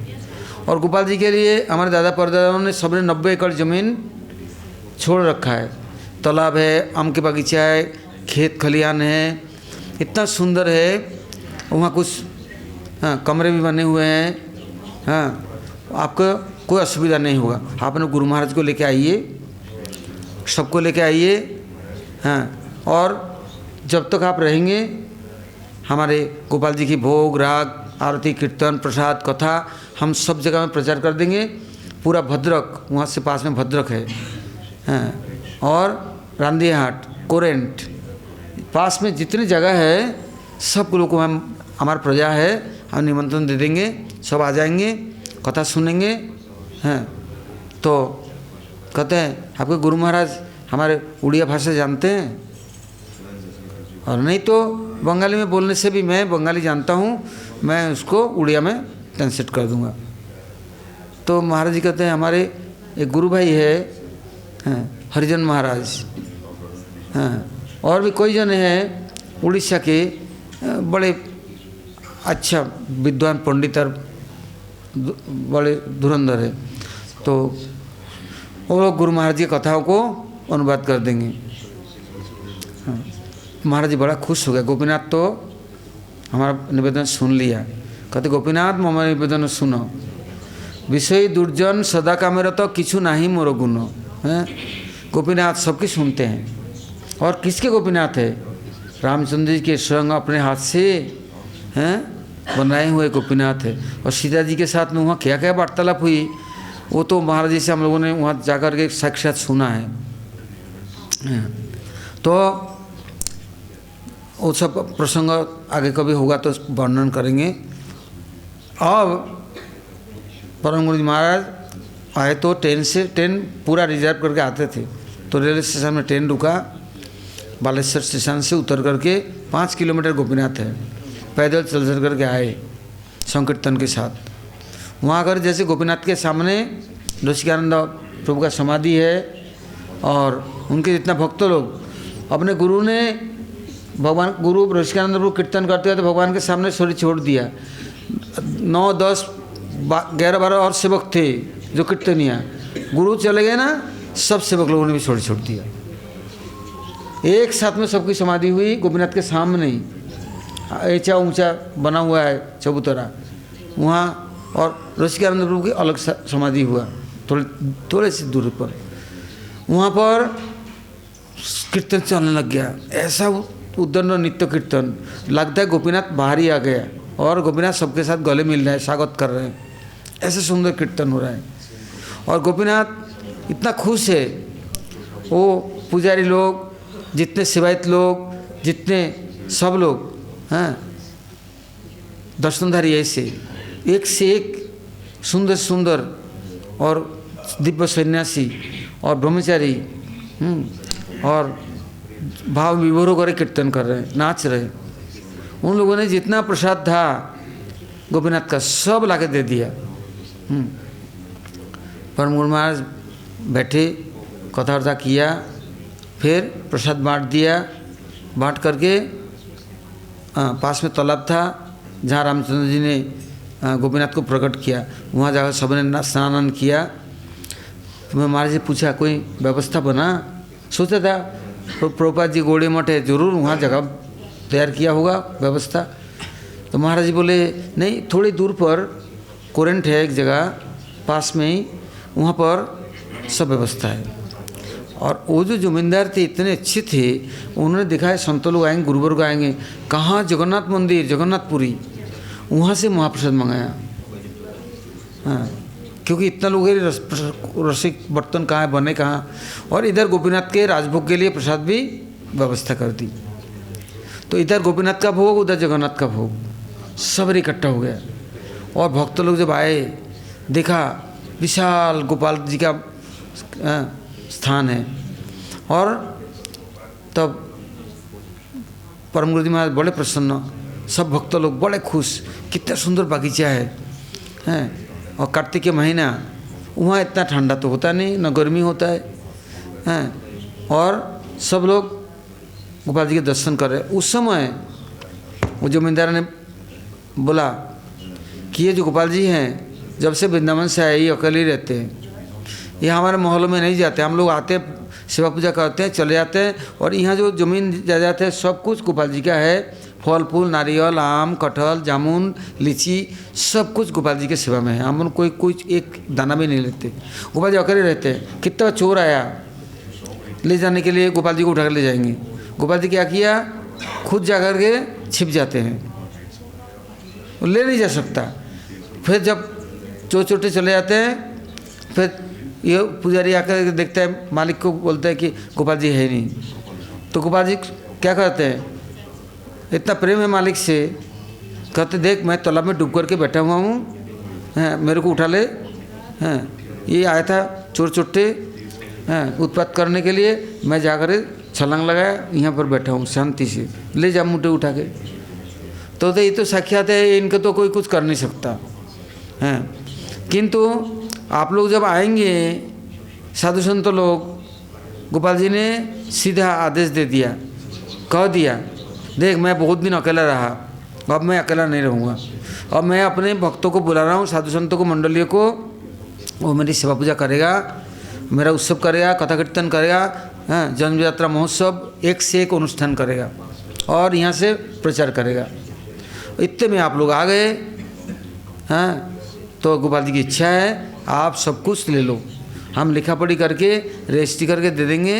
और गोपाल जी के लिए हमारे दादा परदादाओं ने सबने 90 एकड़ ज़मीन छोड़ रखा है, तालाब है, आम के बागीचा है, खेत खलिहान है, इतना सुंदर है। वहाँ कुछ कमरे भी बने हुए हैं। आपको कोई असुविधा नहीं होगा। आप अपने गुरु महाराज को लेके आइए, सबको लेके आइए, और जब तक आप रहेंगे हमारे गोपाल जी की भोग राग आरती कीर्तन प्रसाद कथा हम सब जगह में प्रचार कर देंगे। पूरा भद्रक, वहाँ से पास में भद्रक है, और रांदेहाट, कोरेंट, पास में जितनी जगह है सब लोगों को हम, हमारा प्रजा है, हम निमंत्रण दे देंगे, सब आ जाएंगे, कथा सुनेंगे। हैं तो कहते हैं आपके गुरु महाराज हमारे उड़िया भाषा जानते हैं, और नहीं तो बंगाली में बोलने से भी, मैं बंगाली जानता हूँ, मैं उसको उड़िया में ट्रांसलेट कर दूँगा। तो महाराज जी कहते हैं हमारे एक गुरु भाई है, हरिजन महाराज, और भी कोई जन है उड़ीसा के, बड़े अच्छा विद्वान पंडित और बड़े धुरंधर है। तो वो लोग गुरु महाराज की कथाओं को अनुवाद कर देंगे। महाराज जी बड़ा खुश हो गया। गोपीनाथ तो हमारा निवेदन सुन लिया। कहते गोपीनाथ हमारा निवेदन सुनो, विषय दुर्जन सदा का मेरा तो किछु नहीं मोर गुण। हैं गोपीनाथ सबकी सुनते हैं, और किसके गोपीनाथ है? रामचंद्र जी के स्वयं अपने हाथ से हैं बनाए हुए गोपीनाथ है। और सीता जी के साथ में वहाँ क्या क्या वार्तालाप हुई वो तो महाराज जी से हम लोगों ने वहाँ जाकर के साक्षात सुना है। तो वो सब प्रसंग आगे कभी होगा तो वर्णन करेंगे। अब परम गुरु जी महाराज आए तो ट्रेन पूरा रिजर्व करके आते थे। तो रेलवे स्टेशन में ट्रेन रुका, बालेश्वर स्टेशन से उतर करके 5 किलोमीटर गोपीनाथ है, पैदल चल करके आए संकीर्तन के साथ। वहाँ आकर जैसे गोपीनाथ के सामने रसिकानंद प्रभु का समाधि है, और उनके जितना भक्त लोग, अपने गुरु ने भगवान गुरु रसिकानंद प्रभु कीर्तन करते हुए तो भगवान के सामने शरीर छोड़ दिया। 9, 10, 11, 12 और सेवक थे जो कीर्तनिया, गुरु चले गए ना, सब सेवक लोगों ने भी छोड़ दिया। एक साथ में सबकी समाधि हुई गोपीनाथ के सामने ही, ऊंचा ऊंचा बना हुआ है चबूतरा वहाँ, और रसिकानंद प्रभु की अलग समाधि हुआ थोड़े से दूर पर। वहाँ पर कीर्तन चलने लग गया, ऐसा उद्दंड नित्य कीर्तन, लगता है गोपीनाथ बाहर ही आ गया, और गोपीनाथ सबके साथ गले मिल रहे हैं, स्वागत कर रहे हैं, ऐसे सुंदर कीर्तन हो रहा है। और गोपीनाथ इतना खुश है, वो पुजारी लोग, जितने सेवायत लोग, जितने सब लोग हैं दर्शनधारी, ऐसे एक से एक सुंदर सुंदर और दिव्य सन्यासी और ब्रह्मचारी, और भाव विभोर होकर कीर्तन कर रहे हैं, नाच रहे। उन लोगों ने जितना प्रसाद था गोपीनाथ का सब लाके दे दिया। परम गुरु महाराज बैठे, कथा वार्ता किया, फिर प्रसाद बांट दिया। बांट करके पास में तालाब था जहाँ रामचंद्र जी ने गोपीनाथ को प्रकट किया, वहाँ जाकर सबने स्नान किया। तो मैं महाराज से पूछा कोई व्यवस्था बना? सोचा था प्रभुपाद जी गोड़े मठ है, जरूर वहाँ जगह तैयार किया होगा व्यवस्था। तो महाराज जी बोले नहीं, थोड़ी दूर पर कोरेंट है एक जगह पास में ही, वहाँ पर सब व्यवस्था है। और वो जो जमींदार थे इतने अच्छे थे, उन्होंने देखा है संत लोग आएंगे, गुरुवर्ग आएंगे, कहाँ जगन्नाथ मंदिर जगन्नाथपुरी, वहाँ से महाप्रसाद मंगाया। हाँ, क्योंकि इतना लोग रसिक बर्तन कहाँ है, बने कहाँ, और इधर गोपीनाथ के राजभोग के लिए प्रसाद भी व्यवस्था कर दी। तो इधर गोपीनाथ का भोग, उधर जगन्नाथ का भोग, सब इकट्ठा हो गया। और भक्त लोग जब आए, देखा विशाल गोपाल जी का स्थान है, और तब परम गुरु जी महाराज बड़े प्रसन्न, सब भक्त लोग बड़े खुश, कितना सुंदर बगीचा है। और कार्तिक के महीना, वहाँ इतना ठंडा तो होता नहीं, न गर्मी होता है। और सब लोग गोपाल जी के दर्शन कर रहे। उस समय वो जमींदार ने बोला कि ये जो गोपाल जी हैं, जब से वृंदावन से आए, ये अकेले ही रहते हैं, ये हमारे मोहल्लों में नहीं जाते। हम लोग आते, सेवा पूजा करते हैं, चले जाते हैं, और यहाँ जो ज़मीन जायदाद है सब कुछ गोपाल जी का है। फल फूल, नारियल, आम, कटहल, जामुन, लीची, सब कुछ गोपाल जी के सेवा में है। हम कोई कुछ एक दाना भी नहीं लेते। गोपाल जी अकेले रहते हैं। कितना चोर आया ले जाने के लिए, गोपाल जी को उठा कर ले जाएंगे। गोपाल जी क्या किया, खुद जा कर के छिप जाते हैं। वो ले नहीं जा सकता। फिर जब छोटे चले जाते हैं, फिर ये पुजारी आकर देखता है, मालिक को बोलता है कि गोपाल जी है नहीं। तो गोपाल जी क्या करते हैं, इतना प्रेम है मालिक से, कहते देख मैं तालाब में डूब करके बैठा हुआ हूँ, हैं मेरे को उठा ले। हैं ये आया था चोर चुट्टे हैं उत्पात करने के लिए, मैं जाकर छलांग लगाया, यहाँ पर बैठा हूँ शांति से, ले जा मुझे उठा के। तो ये तो साक्षात है, इनका तो कोई कुछ कर नहीं सकता हैं। किंतु आप लोग जब आएंगे साधु संत लोग, गोपाल जी ने सीधा आदेश दे दिया, कह दिया देख मैं बहुत दिन अकेला रहा, अब मैं अकेला नहीं रहूँगा, अब मैं अपने भक्तों को बुला रहा हूँ, साधु संतों को, मंडलियों को, वो मेरी सेवा पूजा करेगा, मेरा उत्सव करेगा, कथा कीर्तन करेगा, हाँ जन्म यात्रा महोत्सव एक से एक अनुष्ठान करेगा और यहाँ से प्रचार करेगा। इतने में आप लोग आ गए। हाँ तो गोपाल जी की इच्छा है आप सब कुछ ले लो, हम लिखा पढ़ी करके रजिस्ट्री करके दे देंगे,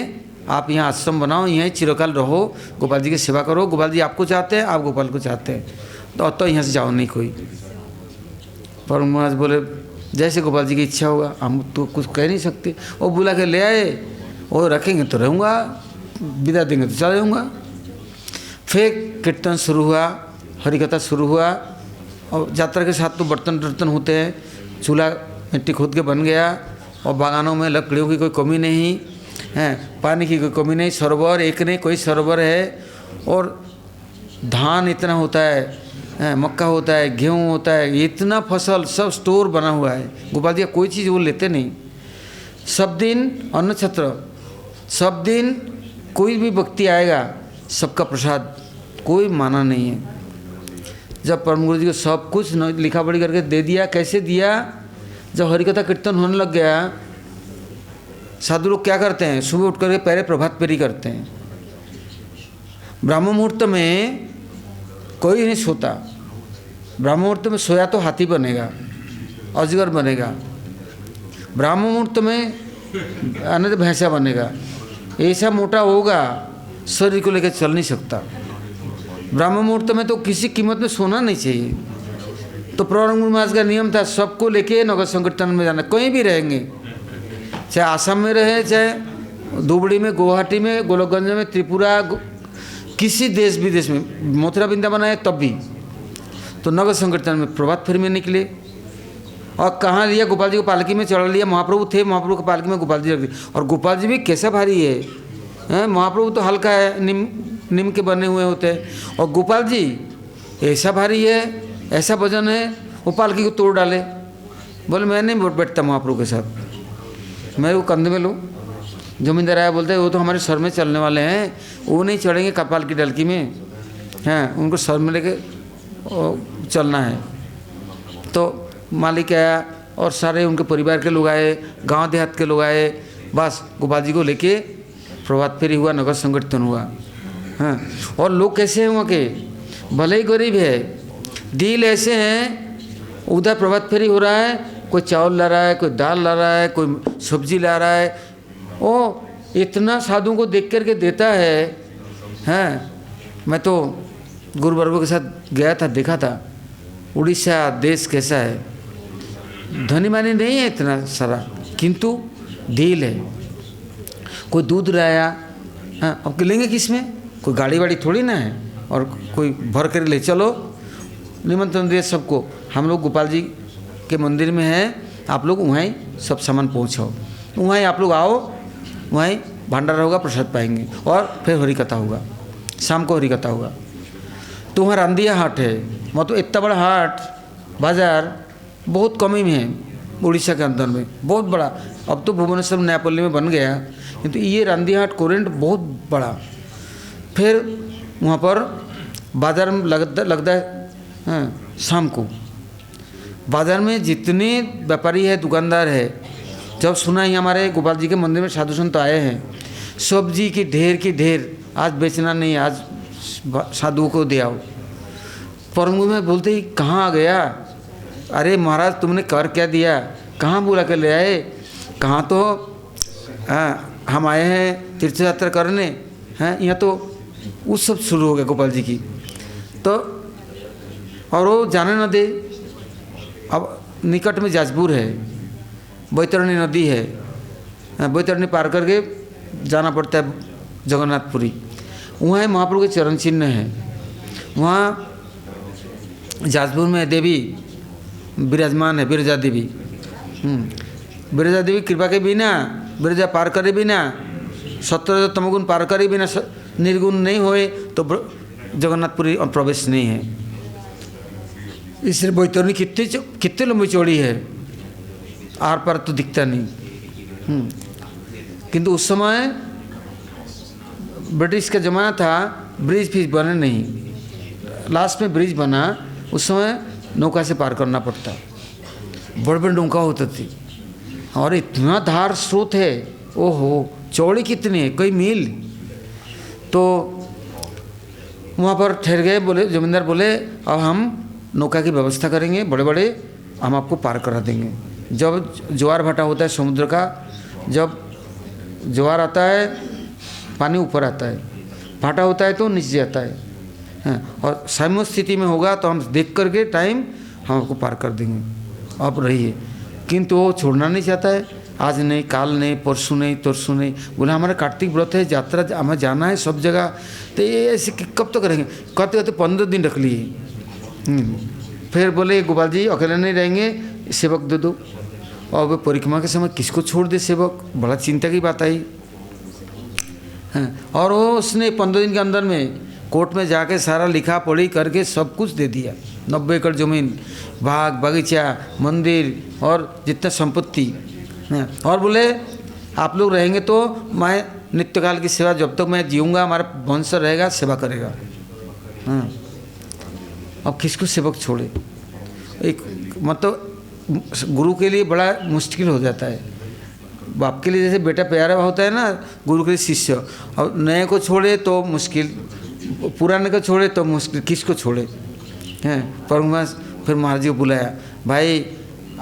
आप यहाँ आश्रम बनाओ, यहीं चिरकाल रहो, गोपाल जी की सेवा करो। गोपाल जी आपको चाहते हैं, आप गोपाल को चाहते हैं, तो यहाँ से जाओ नहीं कोई। पर महाराज बोले जैसे गोपाल जी की इच्छा होगा, हम तो कुछ कह नहीं सकते। वो बुला के ले आए, वो रखेंगे तो रहूँगा, विदा देंगे तो चला जाऊँगा। फिर कीर्तन शुरू हुआ, हरिकथा शुरू हुआ, और यात्रा के साथ तो बर्तन वर्तन होते हैं, चूल्हा मिट्टी खोद के बन गया, और बागानों में लकड़ियों की कोई कमी नहीं है, पानी की कोई कमी नहीं, सरोवर एक नहीं कोई सरोवर है, और धान इतना होता है, मक्का होता है, गेहूँ होता है, इतना फसल सब स्टोर बना हुआ है। गोपाल जी कोई चीज़ वो लेते नहीं। सब दिन अन्न छत्र, सब दिन कोई भी व्यक्ति आएगा सबका प्रसाद, कोई माना नहीं है। जब परम गुरु जी को सब कुछ लिखा पढ़ी करके दे दिया, कैसे दिया, जब हरिकथा कीर्तन होने लग गया, साधु लोग क्या करते हैं, सुबह उठ करके पहले प्रभात फेरी करते हैं। ब्रह्म मुहूर्त में कोई नहीं सोता, ब्रह्म मुहूर्त में सोया तो हाथी बनेगा, अजगर बनेगा, ब्रह्म मुहूर्त में आने तो भैंसा बनेगा, ऐसा मोटा होगा शरीर को लेकर चल नहीं सकता। ब्रह्म मुहूर्त में तो किसी कीमत में सोना नहीं चाहिए। तो प्रवरण गुरु महाराज का नियम था, सबको लेके नगर संकीर्तन में जाना, कहीं भी रहेंगे, चाहे आसाम में रहे, चाहे धुबड़ी में, गुवाहाटी में, गोलकगंज में, त्रिपुरा, किसी देश विदेश में, मथुरा वृंदावन आए तब भी, तो नगर संकीर्तन में प्रभात फेरी में निकले। और कहाँ लिया, गोपाल जी को पालकी में चढ़ा लिया, महाप्रभु थे, महाप्रभु की पालकी में गोपाल जी रख दिए। और गोपाल जी भी कैसा भारी है, महाप्रभु तो हल्का है, निम के बने हुए होते हैं, और गोपाल जी ऐसा भारी है, ऐसा वजन है, वो पालकी को तोड़ डाले। बोले मैं नहीं बैठता महाप्रभु के साथ, मैं वो कंधे में लो। जमींदार आया, बोलते हैं वो तो हमारे सर में चलने वाले हैं, वो नहीं चढ़ेंगे कपाल की डलकी में, हैं उनको सर में लेके चलना है। तो मालिक आया और सारे उनके परिवार के लोग आए, गांव देहात के लोग आए, बस गोपाल जी को लेके प्रभात फेरी हुआ, नगर संकीर्तन हुआ। हाँ और लोग कैसे हैं वहाँ के, भले ही गरीब है, दिल ऐसे हैं, उधर प्रभात फेरी हो रहा है, कोई चावल ला रहा है, कोई दाल ला रहा है, कोई सब्जी ला रहा है, ओ इतना साधुओं को देख करके देता है। हैं मैं तो गुरुवर्गों के साथ गया था, देखा था उड़ीसा देश कैसा है, धनी मानी नहीं है इतना सारा, किंतु दिल है। कोई दूध लाया, हाँ अब लेंगे किस में, कोई गाड़ी वाड़ी थोड़ी ना है, और कोई भर कर ले चलो, निमंत्रण दिए सबको, हम लोग गोपाल जी के मंदिर में हैं, आप लोग वहीं सब सामान पहुँचाओ, वहीं आप लोग आओ, वहीं भंडारा होगा, प्रसाद पाएंगे, और फिर हरी कथा होगा, शाम को हरी कथा होगा। तो वहाँ रांदिया हाट है, मतलब इतना बड़ा हाट बाज़ार बहुत कम ही में है उड़ीसा के अंदर में, बहुत बड़ा। अब तो भुवनेश्वर नयापल्ली में बन गया, किंतु ये रांदिया हाट कोरेंट बहुत बड़ा। फिर वहाँ पर बाज़ार में लगता है शाम को, बाज़ार में जितने व्यापारी है, दुकानदार है, जब सुना ही हमारे गोपाल जी के मंदिर में साधु संत आए हैं, सब्जी की ढेर, आज बेचना नहीं, आज साधुओं को दे आओ। परम गुरु में बोलते ही कहाँ आ गया, अरे महाराज तुमने कर क्या दिया, कहाँ बुला कर ले आए, कहाँ तो हम आए हैं तीर्थ यात्रा करने, हैं यहाँ तो उत्सव शुरू हो गया गोपाल जी की। तो और वो जाने न दे। अब निकट में जाजपुर है, बैतरणी नदी है, बैतरणी पार करके जाना पड़ता है जगन्नाथपुरी। वहाँ महाप्रभु के चरण चिन्ह है। वहाँ जाजपुर में देवी विराजमान है, बिरजा देवी। बिरजा देवी कृपा के बिना, बिरजा पार करे बिना, 17 तमोगुण पार करे बिना निर्गुण नहीं होए तो जगन्नाथपुरी प्रवेश नहीं है। इसलिए बैतरणी कितनी लंबी चौड़ी है, आर पार तो दिखता नहीं। किंतु उस समय ब्रिटिश का ज़माना था, ब्रिज फिर बने नहीं, लास्ट में ब्रिज बना। उस समय नौका से पार करना पड़ता, बड़े बड़े नौका होती थी और इतना धार स्रोत है, ओहो चौड़ी कितनी है, कई मील। तो वहाँ पर ठहर गए, बोले जमींदार बोले अब हम नौका की व्यवस्था करेंगे, बड़े बड़े हम आपको पार करा देंगे। जब ज्वार भाटा होता है समुद्र का, जब ज्वार आता है पानी ऊपर आता है, भाटा होता है तो नीचे जाता है, और साम्य स्थिति में होगा तो हम देख करके टाइम हम आपको पार कर देंगे, आप रहिए। किंतु वो छोड़ना नहीं चाहता है, आज नहीं, काल नहीं, परसों नहीं, तरसों नहीं। बोला हमारा कार्तिक व्रत है, यात्रा हमें जाना है सब जगह, तो ये ऐसे कब तक रहेंगे। कहते कहते 15 दिन रख लिए। फिर बोले गोपाल जी अकेले नहीं रहेंगे, सेवक दे दो। और वे परिक्रमा के समय किसको छोड़ दे सेवक, बड़ा चिंता की बात आई। और वो उसने 15 दिन के अंदर में कोर्ट में जाके सारा लिखा पढ़ी करके सब कुछ दे दिया। 90 एकड़ ज़मीन, बाग बगीचा, मंदिर और जितना संपत्ति। और बोले आप लोग रहेंगे तो मैं नित्यकाल की सेवा, जब तक मैं जीऊँगा हमारा वंश रहेगा, सेवा करेगा। अब किसको सेवक छोड़े। एक मतलब गुरु के लिए बड़ा मुश्किल हो जाता है। बाप के लिए जैसे बेटा प्यारा होता है ना, गुरु के लिए शिष्य। और नए को छोड़े तो मुश्किल, पुराने को छोड़े तो मुश्किल, किसको छोड़े हैं। पर फिर महाराज जी को बुलाया, भाई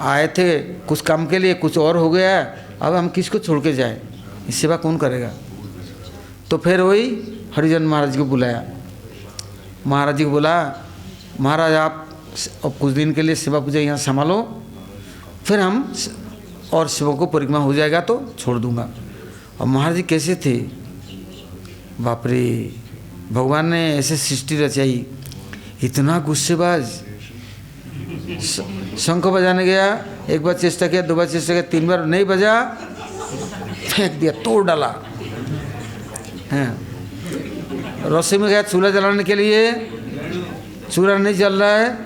आए थे कुछ काम के लिए, कुछ और हो गया, अब हम किसको छोड़ के जाए, सेवा कौन करेगा। तो फिर वही हरिजन महाराज जी को बुलाया। महाराज जी को बोला, महाराज आप अब कुछ दिन के लिए सेवा पूजा यहाँ संभालो, फिर हम और शिवों को परिक्रमा हो जाएगा तो छोड़ दूंगा। और महाराज जी कैसे थे, बाप रे, भगवान ने ऐसे सृष्टि रचाई, इतना गुस्सेबाज। शंख बजाने गया, एक बार चेष्टा किया, 2 बार चेष्टा किया, 3 बार नहीं बजा, फेंक दिया, तोड़ डाला। रस्सी में गया चूल्हा जलाने के लिए, चूल्हा नहीं जल रहा है,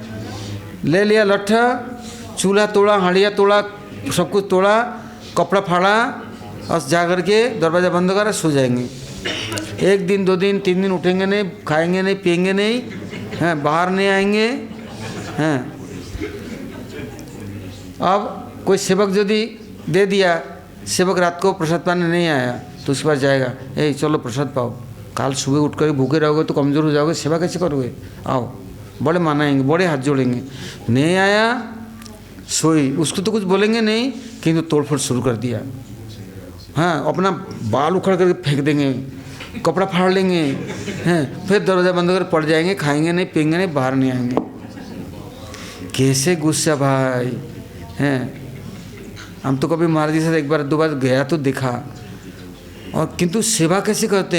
ले लिया लट्ठा, चूल्हा तोड़ा, हांडिया तोड़ा, सब कुछ तोड़ा, कपड़ा फाड़ा और जा करके दरवाज़ा बंद करा, सो जाएंगे। 1 दिन 2 दिन 3 दिन उठेंगे नहीं, खाएंगे नहीं, पिएंगे नहीं, हैं, बाहर नहीं आएंगे। हैं, अब कोई सेवक यदि दे दिया, सेवक रात को प्रसाद पाने नहीं आया तो उसके पास जाएगा, चलो प्रसाद पाओ, काल सुबह उठ कर भूखे रहोगे तो कमज़ोर हो जाओगे, सेवा कैसे करोगे, आओ। बड़े मनाएंगे, बड़े हाथ जोड़ेंगे। नहीं आया, सोई, उसको तो कुछ बोलेंगे नहीं, किंतु तोड़फोड़ शुरू कर दिया। हाँ, अपना बाल उखड़ करके फेंक देंगे, कपड़ा फाड़ लेंगे, हैं, फिर दरवाज़ा बंद कर पड़ जाएंगे, खाएंगे नहीं, पिएंगे नहीं, बाहर नहीं आएंगे। कैसे गुस्सा भाई हैं। हम तो कभी महाराज जी से 1 बार 2 बार गया तो देखा, और किंतु सेवा कैसे करते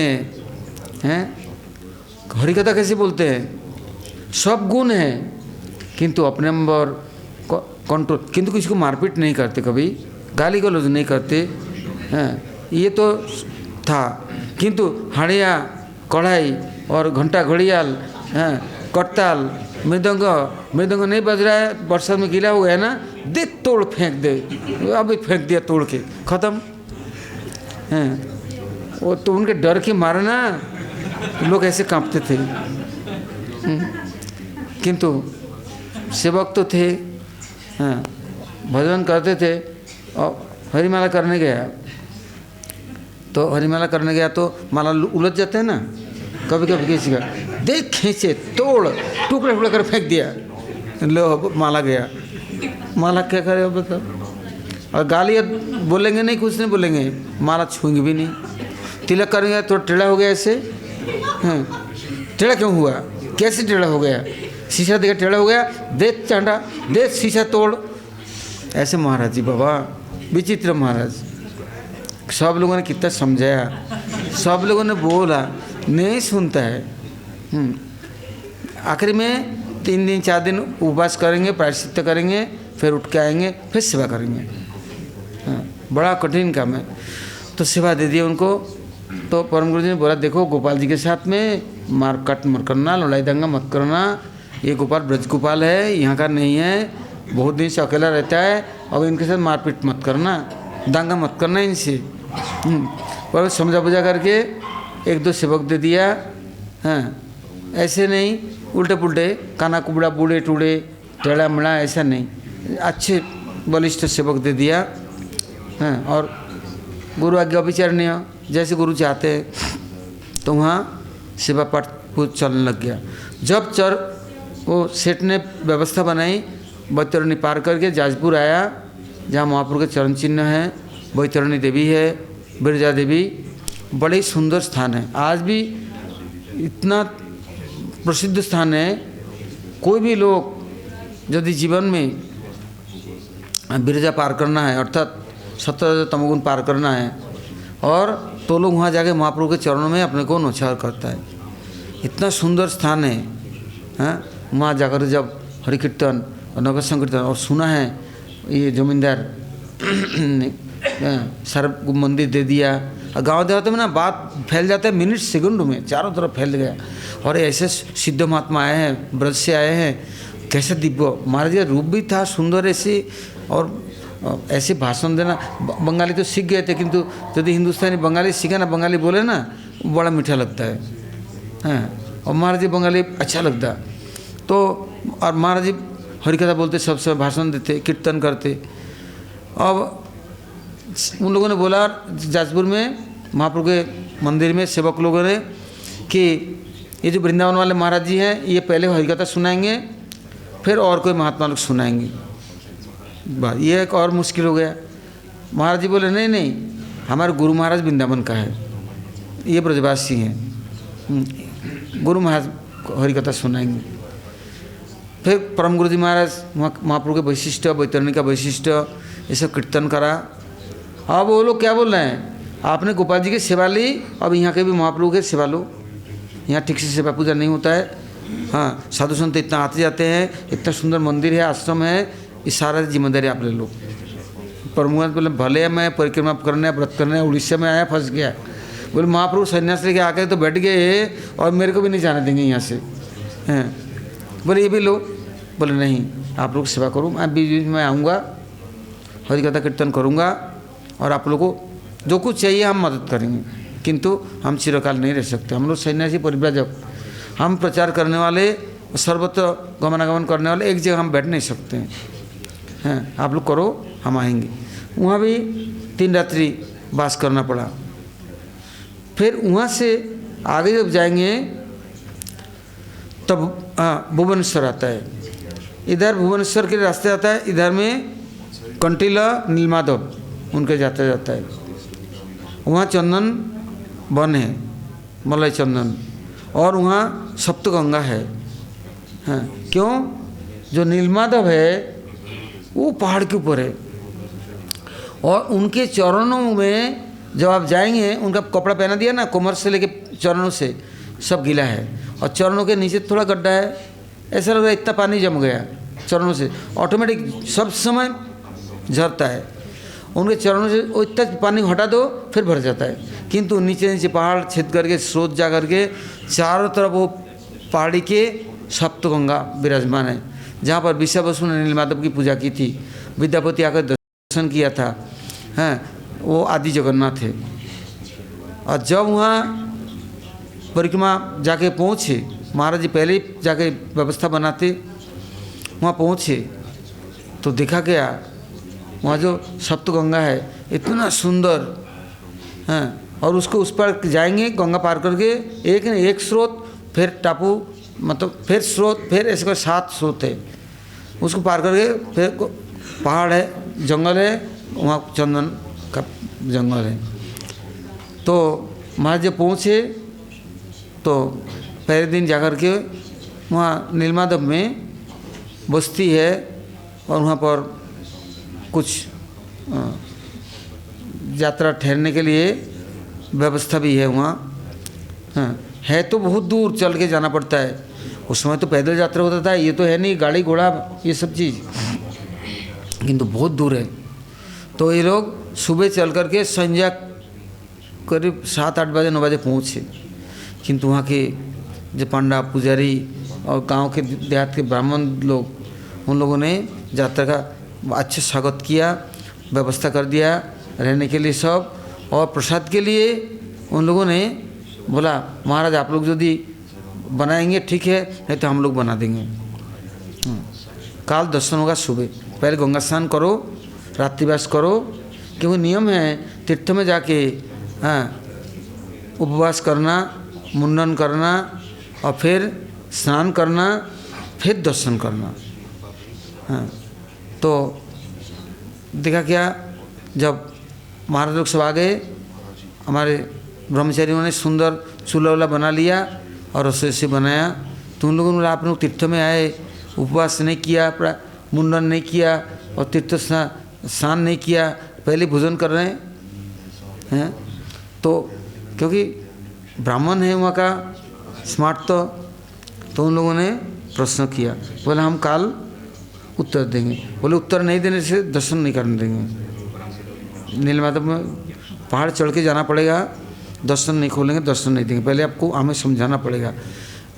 हैं, हरिकथा कैसे बोलते हैं, सब गुण है किंतु अपने नंबर कंट्रोल। किंतु किसी को मारपीट नहीं करते, कभी गाली गलौज नहीं करते हैं, ये तो था। किंतु हाड़िया, कढ़ाई और घंटा घड़ियाल, हैं, करताल, मृदंग नहीं बज रहा है, बरसात में गीला हो गया ना, दे तोड़ फेंक दे, अभी फेंक दिया तोड़ के, ख़त्म। हैं, वो तो उनके डर के मारे ना लोग ऐसे कांपते थे। किंतु सेवक तो थे, हाँ, भजन करते थे। और हरिमाला करने गया तो माला उलझ जाते हैं ना कभी कभी, किसी का देख खींचे, तोड़, टुकड़े टुकड़े कर फेंक दिया, लो माला गया। माला क्या करे अब बताओ। और गाली बोलेंगे नहीं, कुछ नहीं बोलेंगे, माला छूएंगे भी नहीं। तिलक करेंगे तो टेढ़ा हो गया ऐसे, हाँ, टेढ़ा क्यों हुआ, कैसे टेढ़ा हो गया, शीशा देखा टेढ़ा हो गया, दे चांटा, दे शीशा तोड़। ऐसे महाराज जी बाबा, विचित्र महाराज। सब लोगों ने कितना समझाया, सब लोगों ने बोला, नहीं सुनता है। आखिर में 3 दिन 4 दिन उपवास करेंगे, प्रायश्चित्त करेंगे, फिर उठ के आएंगे, फिर सेवा करेंगे। हाँ, बड़ा कठिन काम है। तो सेवा दे दिए उनको। तो परम गुरु जी ने बोला, देखो गोपाल जी के साथ में मारकाट मत करना, लड़ाई दंगा मत करना, ये गोपाल ब्रज गोपाल है, यहाँ का नहीं है, बहुत दिन से अकेला रहता है, अब इनके साथ मारपीट मत करना, दंगा मत करना इनसे। पर समझा बुझा करके 1-2 सेवक दे दिया। हाँ, ऐसे नहीं उल्टे पुल्टे काना कुबड़ा बूढ़े टूड़े टेढ़ा मेढ़ा, ऐसा नहीं, अच्छे बलिष्ठ सेवक दे दिया। हाँ, और गुरु आज्ञा विचारणीय, जैसे गुरु चाहते हैं, तो वहाँ सेवा पाठ चलने लग गया। जब वो सेठ ने व्यवस्था बनाई, बैतरणी पार करके जाजपुर आया, जहाँ महाप्रभु के चरण चिन्ह है, बैतरणी देवी है, बिरजा देवी, बड़े सुंदर स्थान है। आज भी इतना प्रसिद्ध स्थान है। कोई भी लोग यदि जीवन में बिरजा पार करना है, अर्थात 17 तमोगुण पार करना है, और तो लोग वहाँ जाके महाप्रभु के चरणों में अपने को नौछावर करता है। इतना सुंदर स्थान है। हाँ, वहाँ जाकर जब हरि कीर्तन और नगर संकीर्तन और सुना है, ये जमींदार ने सारा मंदिर दे दिया, और गाँव देहात में ना बात फैल जाता है मिनट सेकंडों में, चारों तरफ फैल गया। और ऐसे सिद्ध महात्मा आए हैं, ब्रज से आए हैं, कैसे दिव्य महाराज का रूप भी था, सुंदर ऐसे, और ऐसे भाषण देना। बंगाली तो सीख गए थे, किंतु यदि हिंदुस्तानी बंगाली सीखा ना, बंगाली बोले ना, बड़ा मीठा लगता है। हाँ, और महाराज जी बंगाली अच्छा लगता। तो और महाराज जी हरिकथा बोलते, सब सब भाषण देते, कीर्तन करते। अब उन लोगों ने बोला जाजपुर में महाप्रभु के मंदिर में सेवक लोगों ने कि ये जो वृंदावन वाले महाराज जी हैं, ये पहले हरिकथा सुनाएंगे, फिर और कोई महात्मा लोग सुनाएंगे। बात ये एक और मुश्किल हो गया। महाराज जी बोले, नहीं नहीं, हमारे गुरु महाराज वृंदावन का है, ये ब्रजवासी हैं, गुरु महाराज हरिकथा सुनाएंगे। फिर परम गुरु जी महाराज महाप्रभु के वैशिष्ट, बैतरणी का वैशिष्ट, ये सब कीर्तन करा। अब वो लोग क्या बोल रहे हैं, आपने गोपाल जी की सेवा ली, अब यहाँ के भी महाप्रभु के सेवा लो। यहाँ ठीक से सेवा पूजा नहीं होता है। हाँ, साधु संत इतना आते जाते हैं, इतना सुंदर मंदिर है, आश्रम है, ये सारा जिम्मेदारी आप ले लो। प्रमुख बोले, भले मैं परिक्रमा करने, व्रत करने उड़ीसा में आया, फंस गया। बोले महाप्रभु संन्यास लेके आके तो बैठ गए, और मेरे को भी नहीं जाने देंगे यहाँ से। हैं, बोले ये भी लो। बोले नहीं, आप लोग सेवा करो, मैं बीच बीच में आऊँगा, हरिकथा कीर्तन करूँगा, और आप लोगों को जो कुछ चाहिए हम मदद करेंगे, किंतु हम चिरकाल नहीं रह सकते। हम लोग सन्यासी परिव्राजक, हम प्रचार करने वाले, सर्वत्र गमनागमन करने वाले, एक जगह हम बैठ नहीं सकते हैं। हैं, आप लोग करो, हम आएंगे। वहाँ भी 3 रात्रि वास करना पड़ा। फिर वहाँ से आगे जब जाएंगे तब भुवनेश्वर आता है। इधर भुवनेश्वर के रास्ते आता है, इधर में कंटीला नीलमाधव उनके जाता है। वहाँ चंदन वन है, मलय चंदन, और वहाँ सप्तगंगा है। हाँ, क्यों? जो नीलमाधव है वो पहाड़ के ऊपर है, और उनके चरणों में जब आप जाएंगे, उनका कपड़ा पहना दिया ना, कमर से लेके चरणों से सब गीला है, और चरणों के नीचे थोड़ा गड्ढा है, ऐसा लग रहा है इतना पानी जम गया चरणों से, ऑटोमेटिक सब समय झरता है। उनके चरणों से वो इतना पानी हटा दो फिर भर जाता है, किंतु नीचे नीचे पहाड़ छेद करके, स्रोत जा करके चारों तरफ वो पहाड़ी के सप्तगंगा विराजमान है, जहाँ पर विश्वा बसु ने नीलमाधव की पूजा की थी, विद्यापति आकर दर्शन किया था। हैं, वो आदि जगन्नाथ है। और जब वहाँ परिक्रमा जाके पहुँचे, महाराज जी पहले ही जाके व्यवस्था बनाते, वहाँ पहुँचे तो देखा गया वहाँ जो सप्तगंगा है इतना सुंदर है, और उसको उस पर जाएंगे गंगा पार करके, एक न एक स्रोत, फिर टापू, मतलब फिर स्रोत, फिर ऐसे कर 7 स्रोत है, उसको पार करके फिर पहाड़ है, जंगल है, वहाँ चंदन का जंगल है। तो महाराज जब पहुँचे तो पहले दिन जाकर के वहाँ नीलमाधव में बस्ती है और वहाँ पर कुछ यात्रा ठहरने के लिए व्यवस्था भी है वहाँ। हाँ, है तो बहुत दूर चल के जाना पड़ता है। उस समय तो पैदल यात्रा होता था, ये तो है नहीं गाड़ी घोड़ा ये सब चीज़, किंतु बहुत दूर है। तो ये लोग सुबह चल करके संध्या करीब 7-8 बजे 9 बजे पहुँचे। किंतु वहाँ के जो पंडा पुजारी और गांव के देहात के ब्राह्मण लोग, उन लोगों ने यात्रा का अच्छा स्वागत किया, व्यवस्था कर दिया रहने के लिए सब। और प्रसाद के लिए उन लोगों ने बोला महाराज आप लोग यदि बनाएंगे ठीक है, नहीं तो हम लोग बना देंगे। काल दर्शन होगा सुबह, पहले गंगा स्नान करो, रात्रिवास करो, क्योंकि नियम है तीर्थ में जाके उपवास करना, मुंडन करना और फिर स्नान करना, फिर दर्शन करना। हाँ, तो देखा क्या, जब महाराज लोग सब आ गए, हमारे ब्रह्मचारियों ने सुंदर चूल्हा वूल्हा बना लिया और रसोई से बनाया। तो उन लोगों ने आप लोग तीर्थ में आए, उपवास नहीं किया, मुंडन नहीं किया और तीर्थ स्नान नहीं किया, पहले भोजन कर रहे हैं। तो क्योंकि ब्राह्मण है वहाँ का स्मार्ट, तो उन लोगों ने प्रश्न किया, बोले हम काल उत्तर देंगे। बोले उत्तर नहीं देने से दर्शन नहीं करने देंगे। नीलमाधव में पहाड़ चढ़ के जाना पड़ेगा, दर्शन नहीं खोलेंगे, दर्शन नहीं देंगे। पहले आपको हमें समझाना पड़ेगा।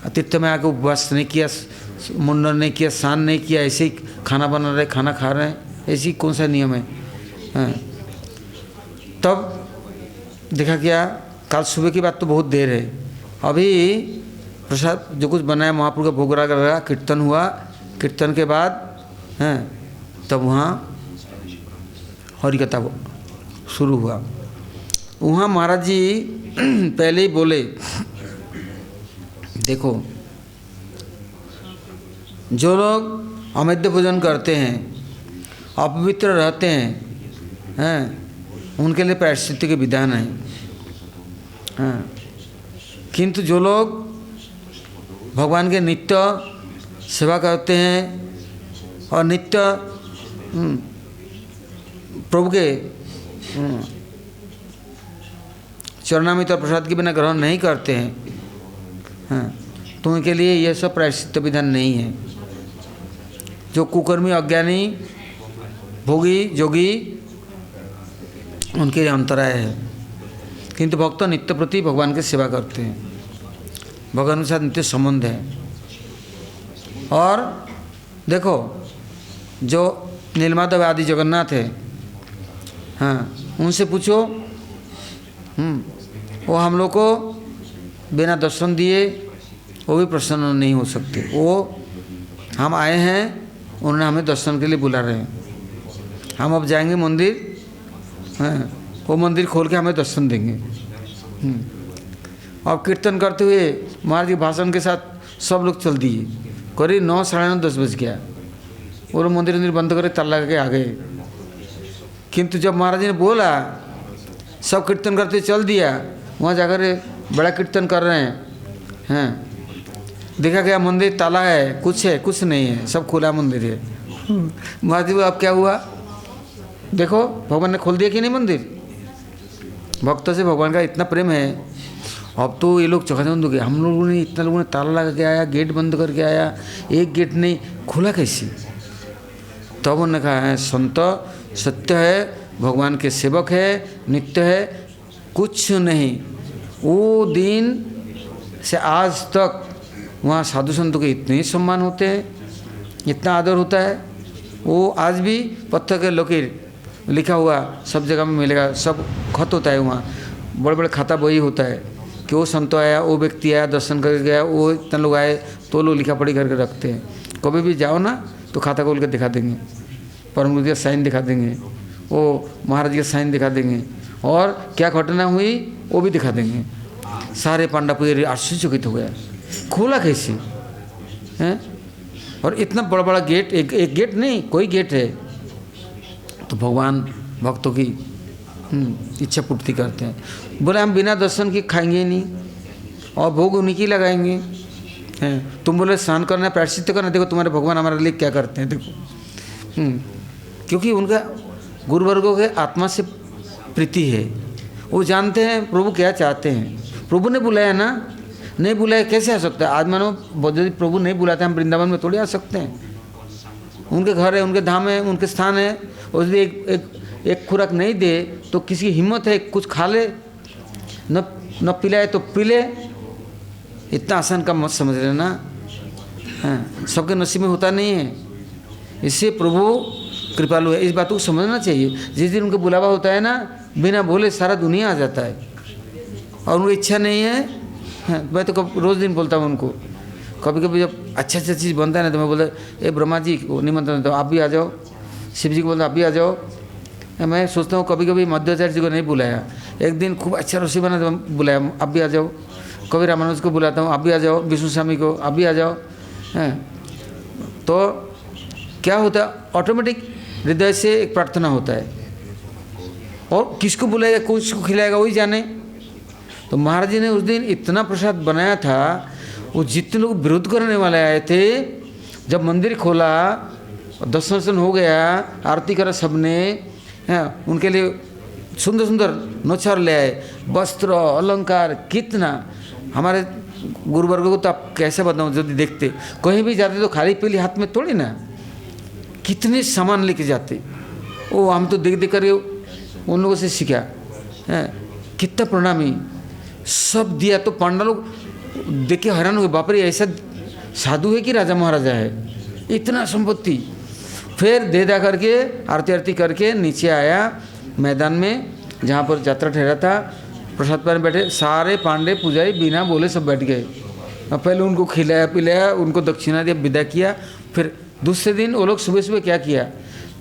तीर्थ में आके उपवास नहीं किया, मुंडन नहीं किया, स्नान नहीं किया, ऐसे ही खाना बना रहे, खाना खा रहे हैं, ऐसी कौन सा नियम है? तब देखा क्या, कल सुबह की बात तो बहुत देर है। अभी प्रसाद जो कुछ बनाया महाप्रभु का भोग लगा, कीर्तन हुआ, कीर्तन के बाद तब वहाँ हरिकथा शुरू हुआ। वहाँ महाराज जी पहले ही बोले, देखो जो लोग अमैद्य भोजन करते हैं, अपवित्र रहते हैं, उनके लिए प्रायश्चित्त के विधान है। किंतु जो लोग भगवान के नित्य सेवा करते हैं और नित्य प्रभु के चरणामृत और प्रसाद के बिना ग्रहण नहीं करते हैं, तो उनके लिए यह सब प्रायश्चित्त विधान नहीं है। जो कुकर्मी अज्ञानी भोगी जोगी उनके लिए अंतराय है। किंतु भक्त नित्य प्रति भगवान की सेवा करते हैं, भगवान के साथ नित्य संबंध है। और देखो जो नीलमाधव आदि जगन्नाथ है, उनसे पूछो, वो हम लोग को बिना दर्शन दिए वो भी प्रसन्न नहीं हो सकते। वो हम आए हैं, उन्होंने हमें दर्शन के लिए बुला रहे हैं। हम अब जाएंगे मंदिर, वो मंदिर खोल के हमें दर्शन देंगे। अब कीर्तन करते हुए महाराज के भाषण के साथ सब लोग चल दिए। करीब 9, साढ़े 9, 10 बज गया। वो लोग मंदिर बंद करके ताला लगा के आ गए। किंतु जब महाराज ने बोला, सब कीर्तन करते चल दिया, वहाँ जाकर बड़ा कीर्तन कर रहे हैं। देखा गया मंदिर ताला है, कुछ नहीं है, सब खुला मंदिर है। महाराज जी अब क्या हुआ? देखो भगवान ने खोल दिया कि नहीं मंदिर। भक्तों से भगवान का इतना प्रेम है। अब तो ये लोग चकाचौंध हो गए, हम लोगों ने इतना लोगों ने ताला लगा के आया, गेट बंद करके आया, एक गेट नहीं खुला कैसे? तब उन्होंने कहा है संत सत्य है, भगवान के सेवक है, नित्य है, कुछ नहीं। वो दिन से आज तक वहाँ साधु संतों के इतने सम्मान होते हैं, इतना आदर होता है। वो आज भी पत्थर के लकीर लिखा हुआ सब जगह में मिलेगा, सब खत होता है वहाँ, बड़े बड़े खाता बही होता है कि वो संत आया, वो व्यक्ति आया, दर्शन करके गया, वो इतना लोग आए, तो लोग लिखा पढ़ी करके रखते हैं। कभी भी जाओ ना तो खाता खोल के दिखा देंगे, परम गुरु जी का साइन दिखा देंगे, वो महाराज जी का साइन दिखा देंगे, और क्या घटना हुई वो भी दिखा देंगे। सारे पांडा पुजारी आश्चर्यचकित हो गया, खोला कैसे हैं? और इतना बड़ा बड़ा गेट, एक गेट नहीं कोई गेट है। तो भगवान भक्तों की इच्छा पूर्ति करते हैं। बोले हम बिना दर्शन के खाएंगे ही नहीं और भोग उन्हीं की लगाएंगे। हैं। तुम बोले स्नान करना, प्रायश्चित्त करना, देखो तुम्हारे भगवान हमारे लिए क्या करते हैं, देखो। क्योंकि उनका गुरुवर्गों के आत्मा से प्रीति है, वो जानते हैं प्रभु क्या चाहते हैं। प्रभु ने बुलाया ना, नहीं बुलाया कैसे आ सकता है? आज मानो यदि प्रभु नहीं बुलाते, हम वृंदावन में थोड़ी आ सकते हैं। उनके घर है, उनके धाम है, उनके स्थान है, और यदि एक खुराक नहीं दे तो किसी की हिम्मत है कुछ खा ले, न पिलाए तो पी ले। इतना आसान काम मत समझ रहे ना, हाँ, सबके नसीब में होता नहीं है। इससे प्रभु कृपालु है, इस बात को समझना चाहिए। जिस दिन उनका बुलावा होता है ना, बिना बोले सारा दुनिया आ जाता है, और उनको इच्छा नहीं है। हाँ, मैं तो रोज़ दिन बोलता हूँ उनको। कभी कभी जब अच्छा चीज़ बनता है ना, तो मैं बोलता ए ब्रह्मा जी को निमंत्रण तो आप भी आ जाओ, शिव जी को बोलता आप भी आ जाओ। मैं सोचता हूँ कभी कभी मध्वाचार्य जी को नहीं बुलाया, एक दिन खूब अच्छा रसोई बना तो बुलाया, आप भी आ जाओ। कभी रामानुज को बुलाता हूँ, आप भी आ जाओ। विष्णु स्वामी को, आप भी आ जाओ। हैं, तो क्या होता है, ऑटोमेटिक हृदय से एक प्रार्थना होता है। और किसको बुलाएगा, किसको खिलाएगा, वही जाने। तो महाराज जी ने उस दिन इतना प्रसाद बनाया था, वो जितने लोग विरोध करने वाले आए थे, जब मंदिर खोला, दर्शन हो गया, आरती करा सबने, हैं, उनके लिए सुंदर सुंदर नौछार ले आए, वस्त्र अलंकार, कितना। हमारे गुरुवर्गों को तो आप कैसे बताऊँ, यदि देखते कहीं भी जाते तो खाली पीली हाथ में थोड़ी ना, कितने सामान लेके जाते। ओ हम तो देख देख कर उन लोगों से सीखा है, कितना प्रणामी सब दिया। तो पांडा लोग देख के हैरान हो गए, बाप रे ऐसा साधु है कि राजा महाराजा है, इतना संपत्ति। फिर दे दा करके आरती करके नीचे आया मैदान में, जहाँ पर यात्रा ठहरा था। प्रसाद पाने बैठे, सारे पांडे पुजारी बिना बोले सब बैठ गए। पहले उनको खिलाया पिलाया, उनको दक्षिणा दिया, विदा किया। फिर दूसरे दिन वो लोग सुबह सुबह क्या किया,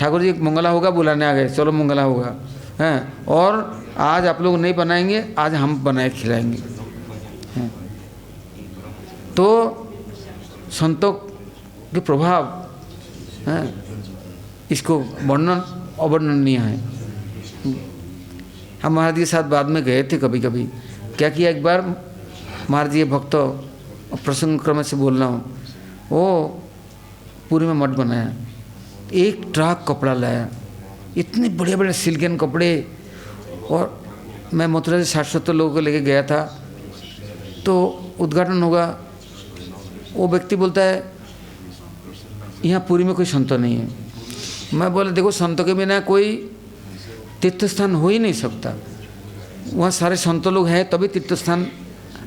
ठाकुर जी मंगला होगा बुलाने आ गए, चलो मंगला होगा हैं, और आज आप लोग नहीं बनाएंगे, आज हम बनाए खिलाएंगे। हैं, तो संतों के प्रभाव हैं, इसको वर्णन अवर्णनीय है। हम महाराज के साथ बाद में गए थे, कभी कभी क्या किया, एक बार महाराज जी भक्त प्रसंग क्रम से बोल रहा हूँ, वो पूरी में मठ बनाया, एक ट्रक कपड़ा लाया, इतने बड़े बड़े सिल्कन कपड़े। और मैं मथुरा से 60-70 लोगों को लेके गया था, तो उद्घाटन होगा, वो व्यक्ति बोलता है यहाँ पूरी में कोई संत नहीं है। मैं बोला देखो संतों के बिना कोई तीर्थ स्थान हो ही नहीं सकता, वहाँ सारे संत लोग हैं तभी तीर्थ स्थान,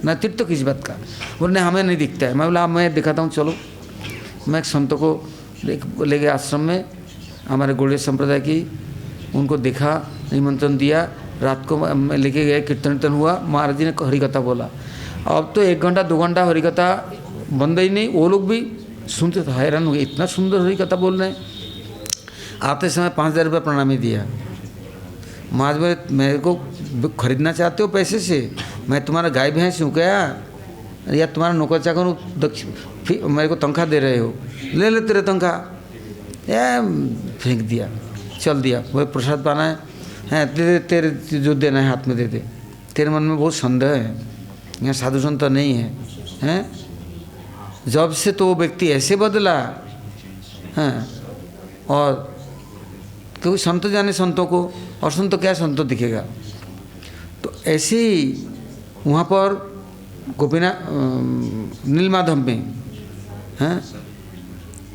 ना तीर्थ किस बात का। बोले हमें नहीं दिखता है। मैं बोला मैं दिखाता हूँ, चलो। मैं एक संतों को ले गए आश्रम में, हमारे गौड़ीय संप्रदाय की, उनको देखा, निमंत्रण दिया, रात को मैं लेके गए, कीर्तन हुआ, महाराज जी ने हरिकथा बोला। अब तो 1 घंटा 2 घंटा हरिकथा बंद ही नहीं, वो लोग भी सुनते थे, हैरान हो गए, इतना सुंदर हरिकथा बोल रहे हैं। आते समय 5000 रुपये प्रणामी दिया। महाराज मेरे को खरीदना चाहते हो पैसे से, मैं तुम्हारा गाय भैंस हूँ क्या, या तुम्हारा नौकर चाकर हूँ, मेरे को तनख्वाह दे रहे हो, ले ले तेरे तनख्वाह। फेंक दिया, चल दिया। वही प्रसाद पाना है, तेरे जो देना है हाथ में दे दे। तेरे मन में बहुत संदेह है, यहाँ साधु संत नहीं है, हैं। जब से तो वो व्यक्ति ऐसे बदला, हैं, और क्योंकि संत जाने संतों को, और संत क्या संतों दिखेगा। तो ऐसे ही वहाँ पर गोपीनाथ नीलमाधव में, हैं,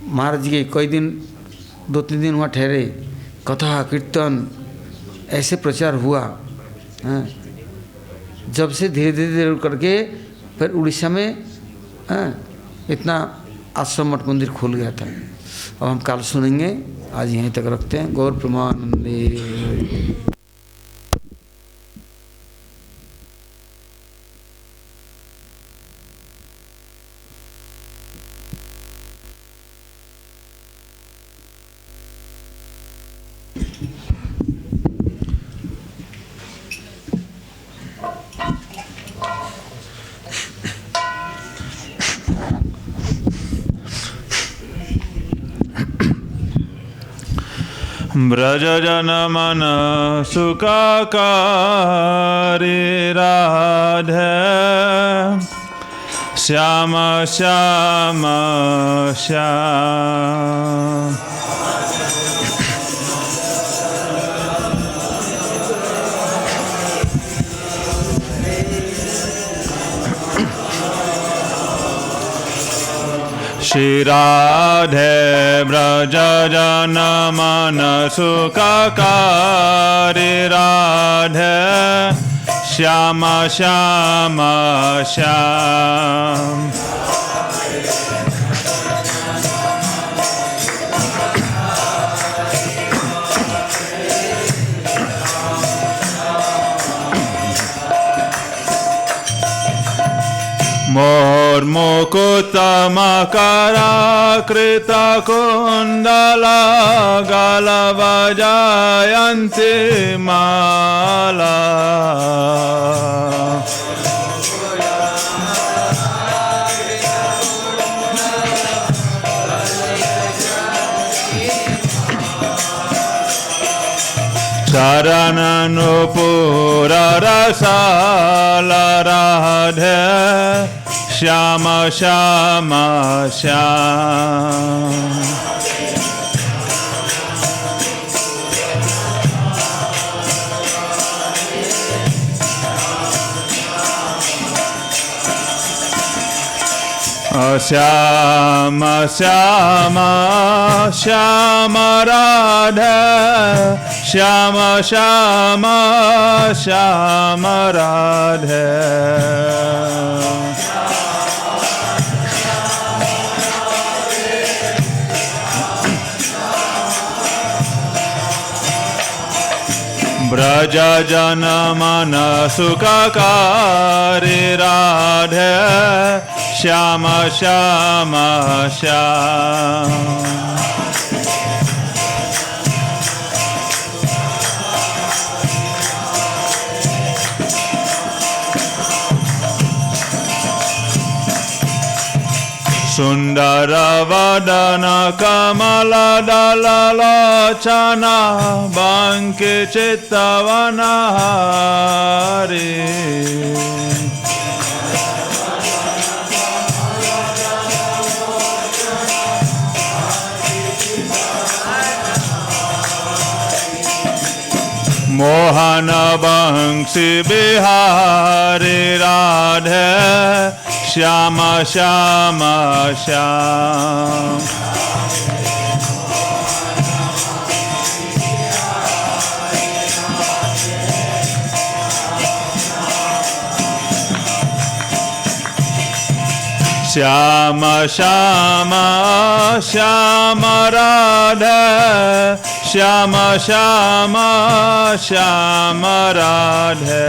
महाराज जी के कई दिन 2-3 दिन वहाँ ठहरे, कथा कीर्तन ऐसे प्रचार हुआ। हैं, जब से धीरे धीरे करके फिर उड़ीसा में, हैं, इतना आश्रम मठ मंदिर खुल गया था। अब हम काल सुनेंगे, आज यहीं तक रखते हैं। गौर प्रेमानंदे। ब्रजजनमन सुखाकारि Radhe Shama Shama Shama. Shri Radhe Braja Jana Mana Sukakari Radhe Shama Shama Sham. Murmukuta Makara Krita Kundala Galavajayanti Mala. Charananupura Rasala Radhe Shama Shama Sham. Shama Shama Shama Radha Shama Shama Shama Radha. Braja Jana Mana Sukakari Radhe Shama Shama Sham. Sundara Vadana Kamala Dalalochana Banke Chittavana Hari. Mohana Bangsi Bihari Radhe Shama Shama Sham. Shama Shama Shama Radha Shama Shama Shama Radha.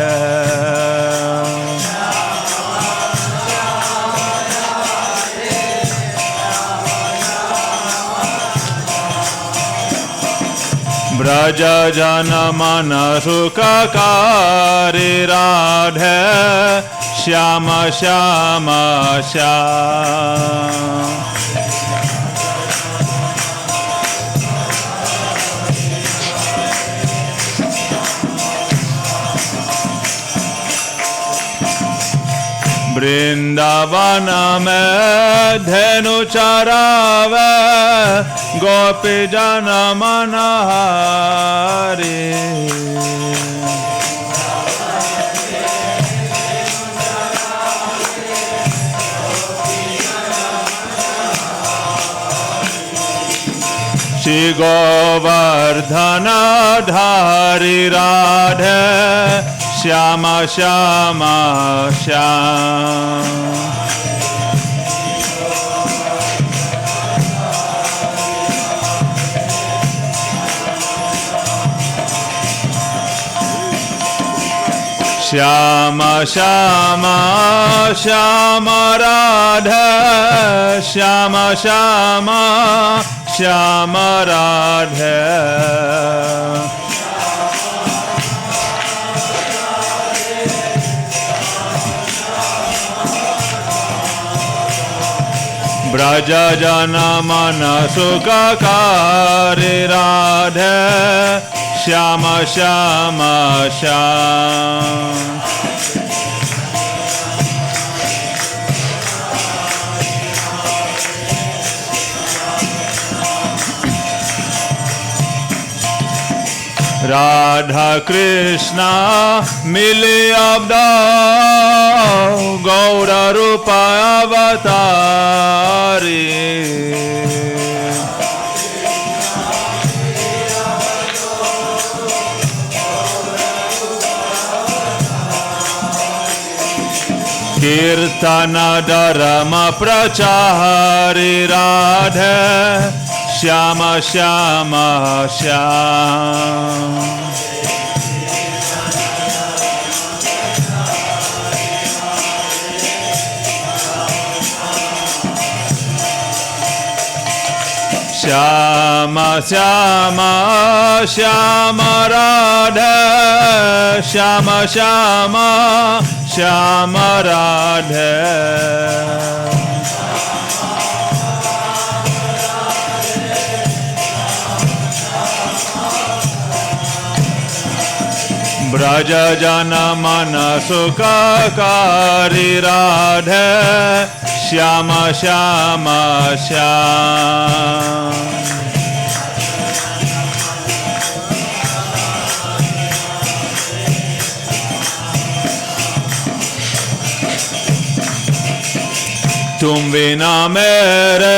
Braja Jana Mana Sukakari Radhe Shama Shama Sham. Vrindavana में धेनु चरावे गोपी जन मनहारी. श्री गोवर्धन धारी Radhe Shama Shama Sham. Shama Shama Shama Radha Shama Shama Shama Radha. Braja Jana Mana Sukakari Radhe Shama Shama Sham. Radha Krishna मिले अब गौर रूप अवतारी कीर्तन धर्म प्रचारी राधे श्याम श्याम श्याम श्याम श्याम श्याम राधे श्याम श्याम श्याम राधे ब्रज जन मन सुखकारी राधे श्याम श्याम श्याम तुम बिना मेरे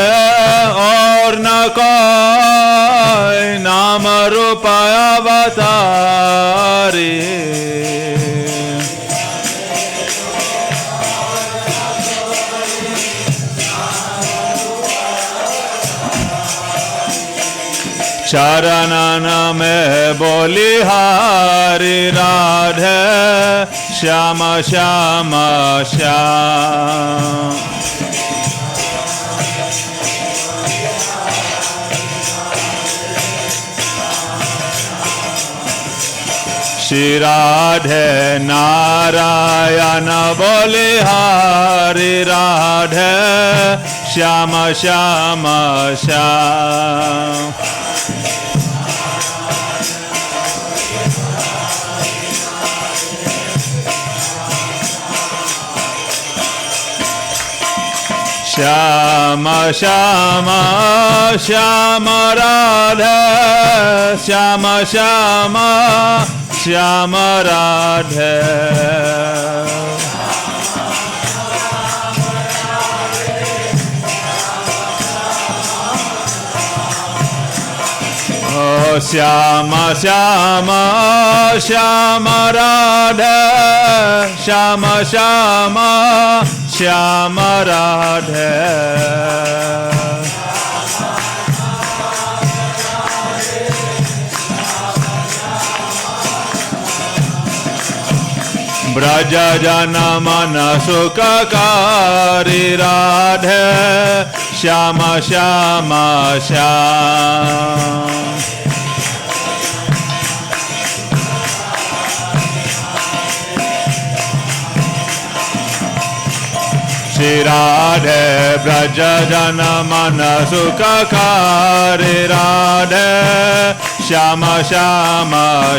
और न कोई नाम रूप अवतारी चरणन में बोलिहारी राधे श्याम श्याम श्याम श्री राधे नारायण बोलिहारी राधे श्याम श्याम श्याम श्याम श्याम श्याम राधे श्याम श्याम श्याम राधे श्याम श्याम श्याम राधे श्याम श्याम श्याम राधे ब्रज जन मन सुखकारी राधे श्याम श्याम श्याम श्री राधे ब्रज जन मन सुखकारी राधे श्याम श्याम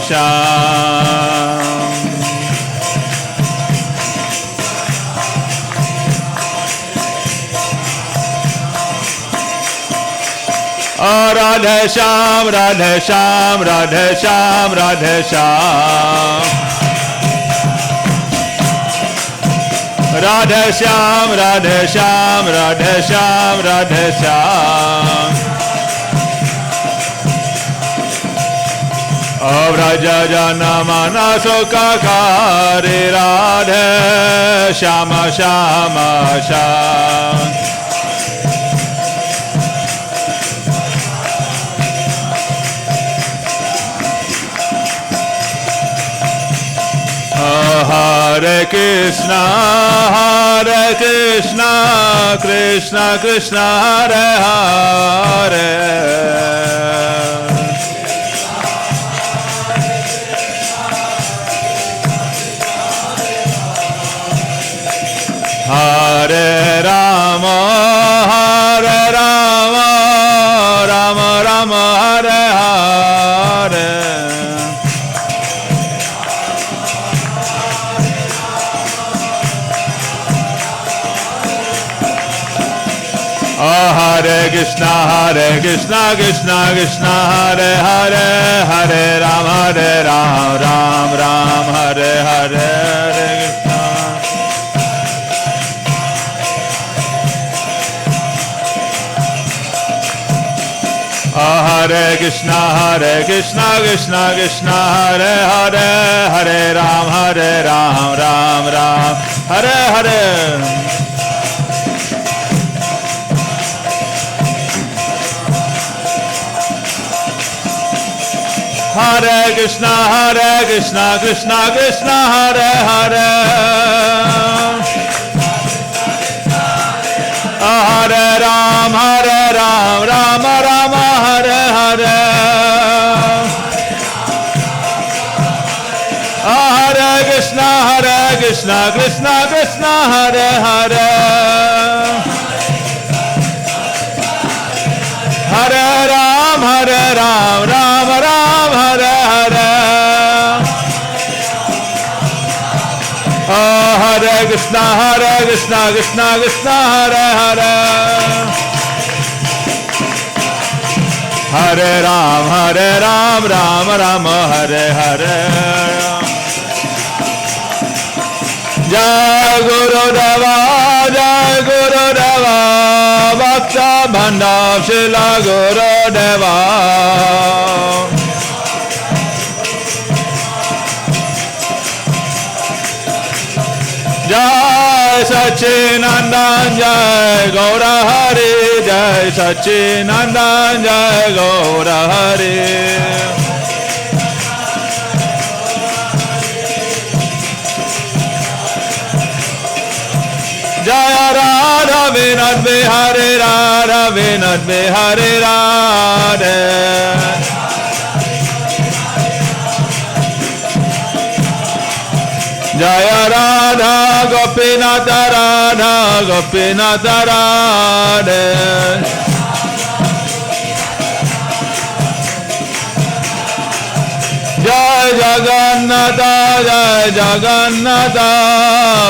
श्याम राधे श्याम राधे श्याम राधे श्याम राधे श्याम राधे श्याम राधे श्याम राधे श्याम राधे श्याम ब्रज जन मन सुखकारी Radhe Shyam Shyam Shyam Hare Krishna Krishna Krishna Hare Hare Hare Rama Rama Rama Hare Hare Hare Krishna Krishna Krishna Hare Hare Hare Rama Hare Ram, Ram Ram, Hare Hare, Hare Krishna. Hare Krishna, Krishna Krishna, Hare Hare, Hare Ram, Ram Ram, Hare Hare. Hare Krishna, Krishna Krishna, Hare Hare. Hare Ram, Ram Ram, Hare Hare. Hare Krishna, Krishna Krishna, Hare Hare. Hare Ram, Ram Ram, Hare Hare. Hare Krishna, Krishna Krishna, Hare Hare. Hare Ram, Ram Ram, Hare Hare. Jai Guru Deva, Bhakta Bhandav Shila Guru Deva. Jai Sachinandan, Jai Gaura Hari, Jai Sachinandan, Jai Gaura Hari. Jaya Radha Vinod Bihari, Radha Vinod Bihari, Radha. Jaya Radha Gopinatha, Radha Gopinatha, Radha. Jai Jagannatha, Jai Jagannatha,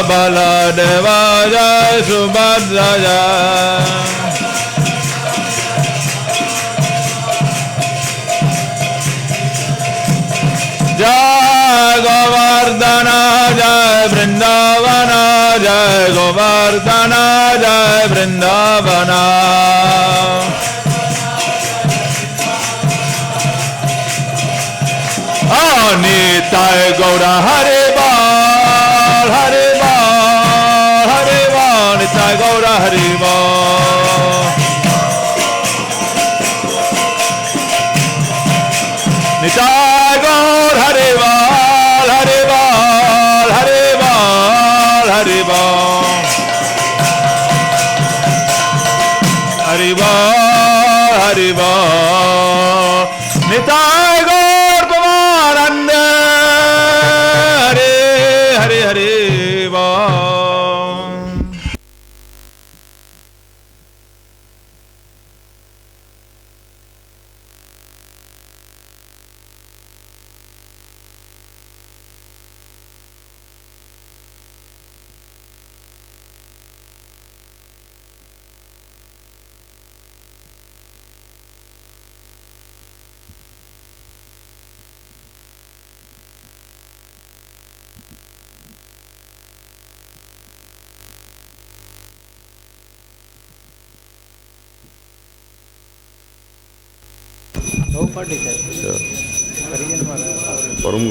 Baladeva, Jai Subhadra, Jai. Jai Govardhana, Jai Vrindavana, Jai Govardhana, Jai Vrindavana. Nitai Gaura Hare Bal, Hare Bal, Hare Bal, Nitai Gaura Hare Bal. Nitai Gaur Hare Bal, Hare Bal, Hare Bal, Hare Bal. Hare Bal, Hare Bal. Nitai Gaur Pavananda, Hare Hare Hare Bal. बहु party है परिजन वाला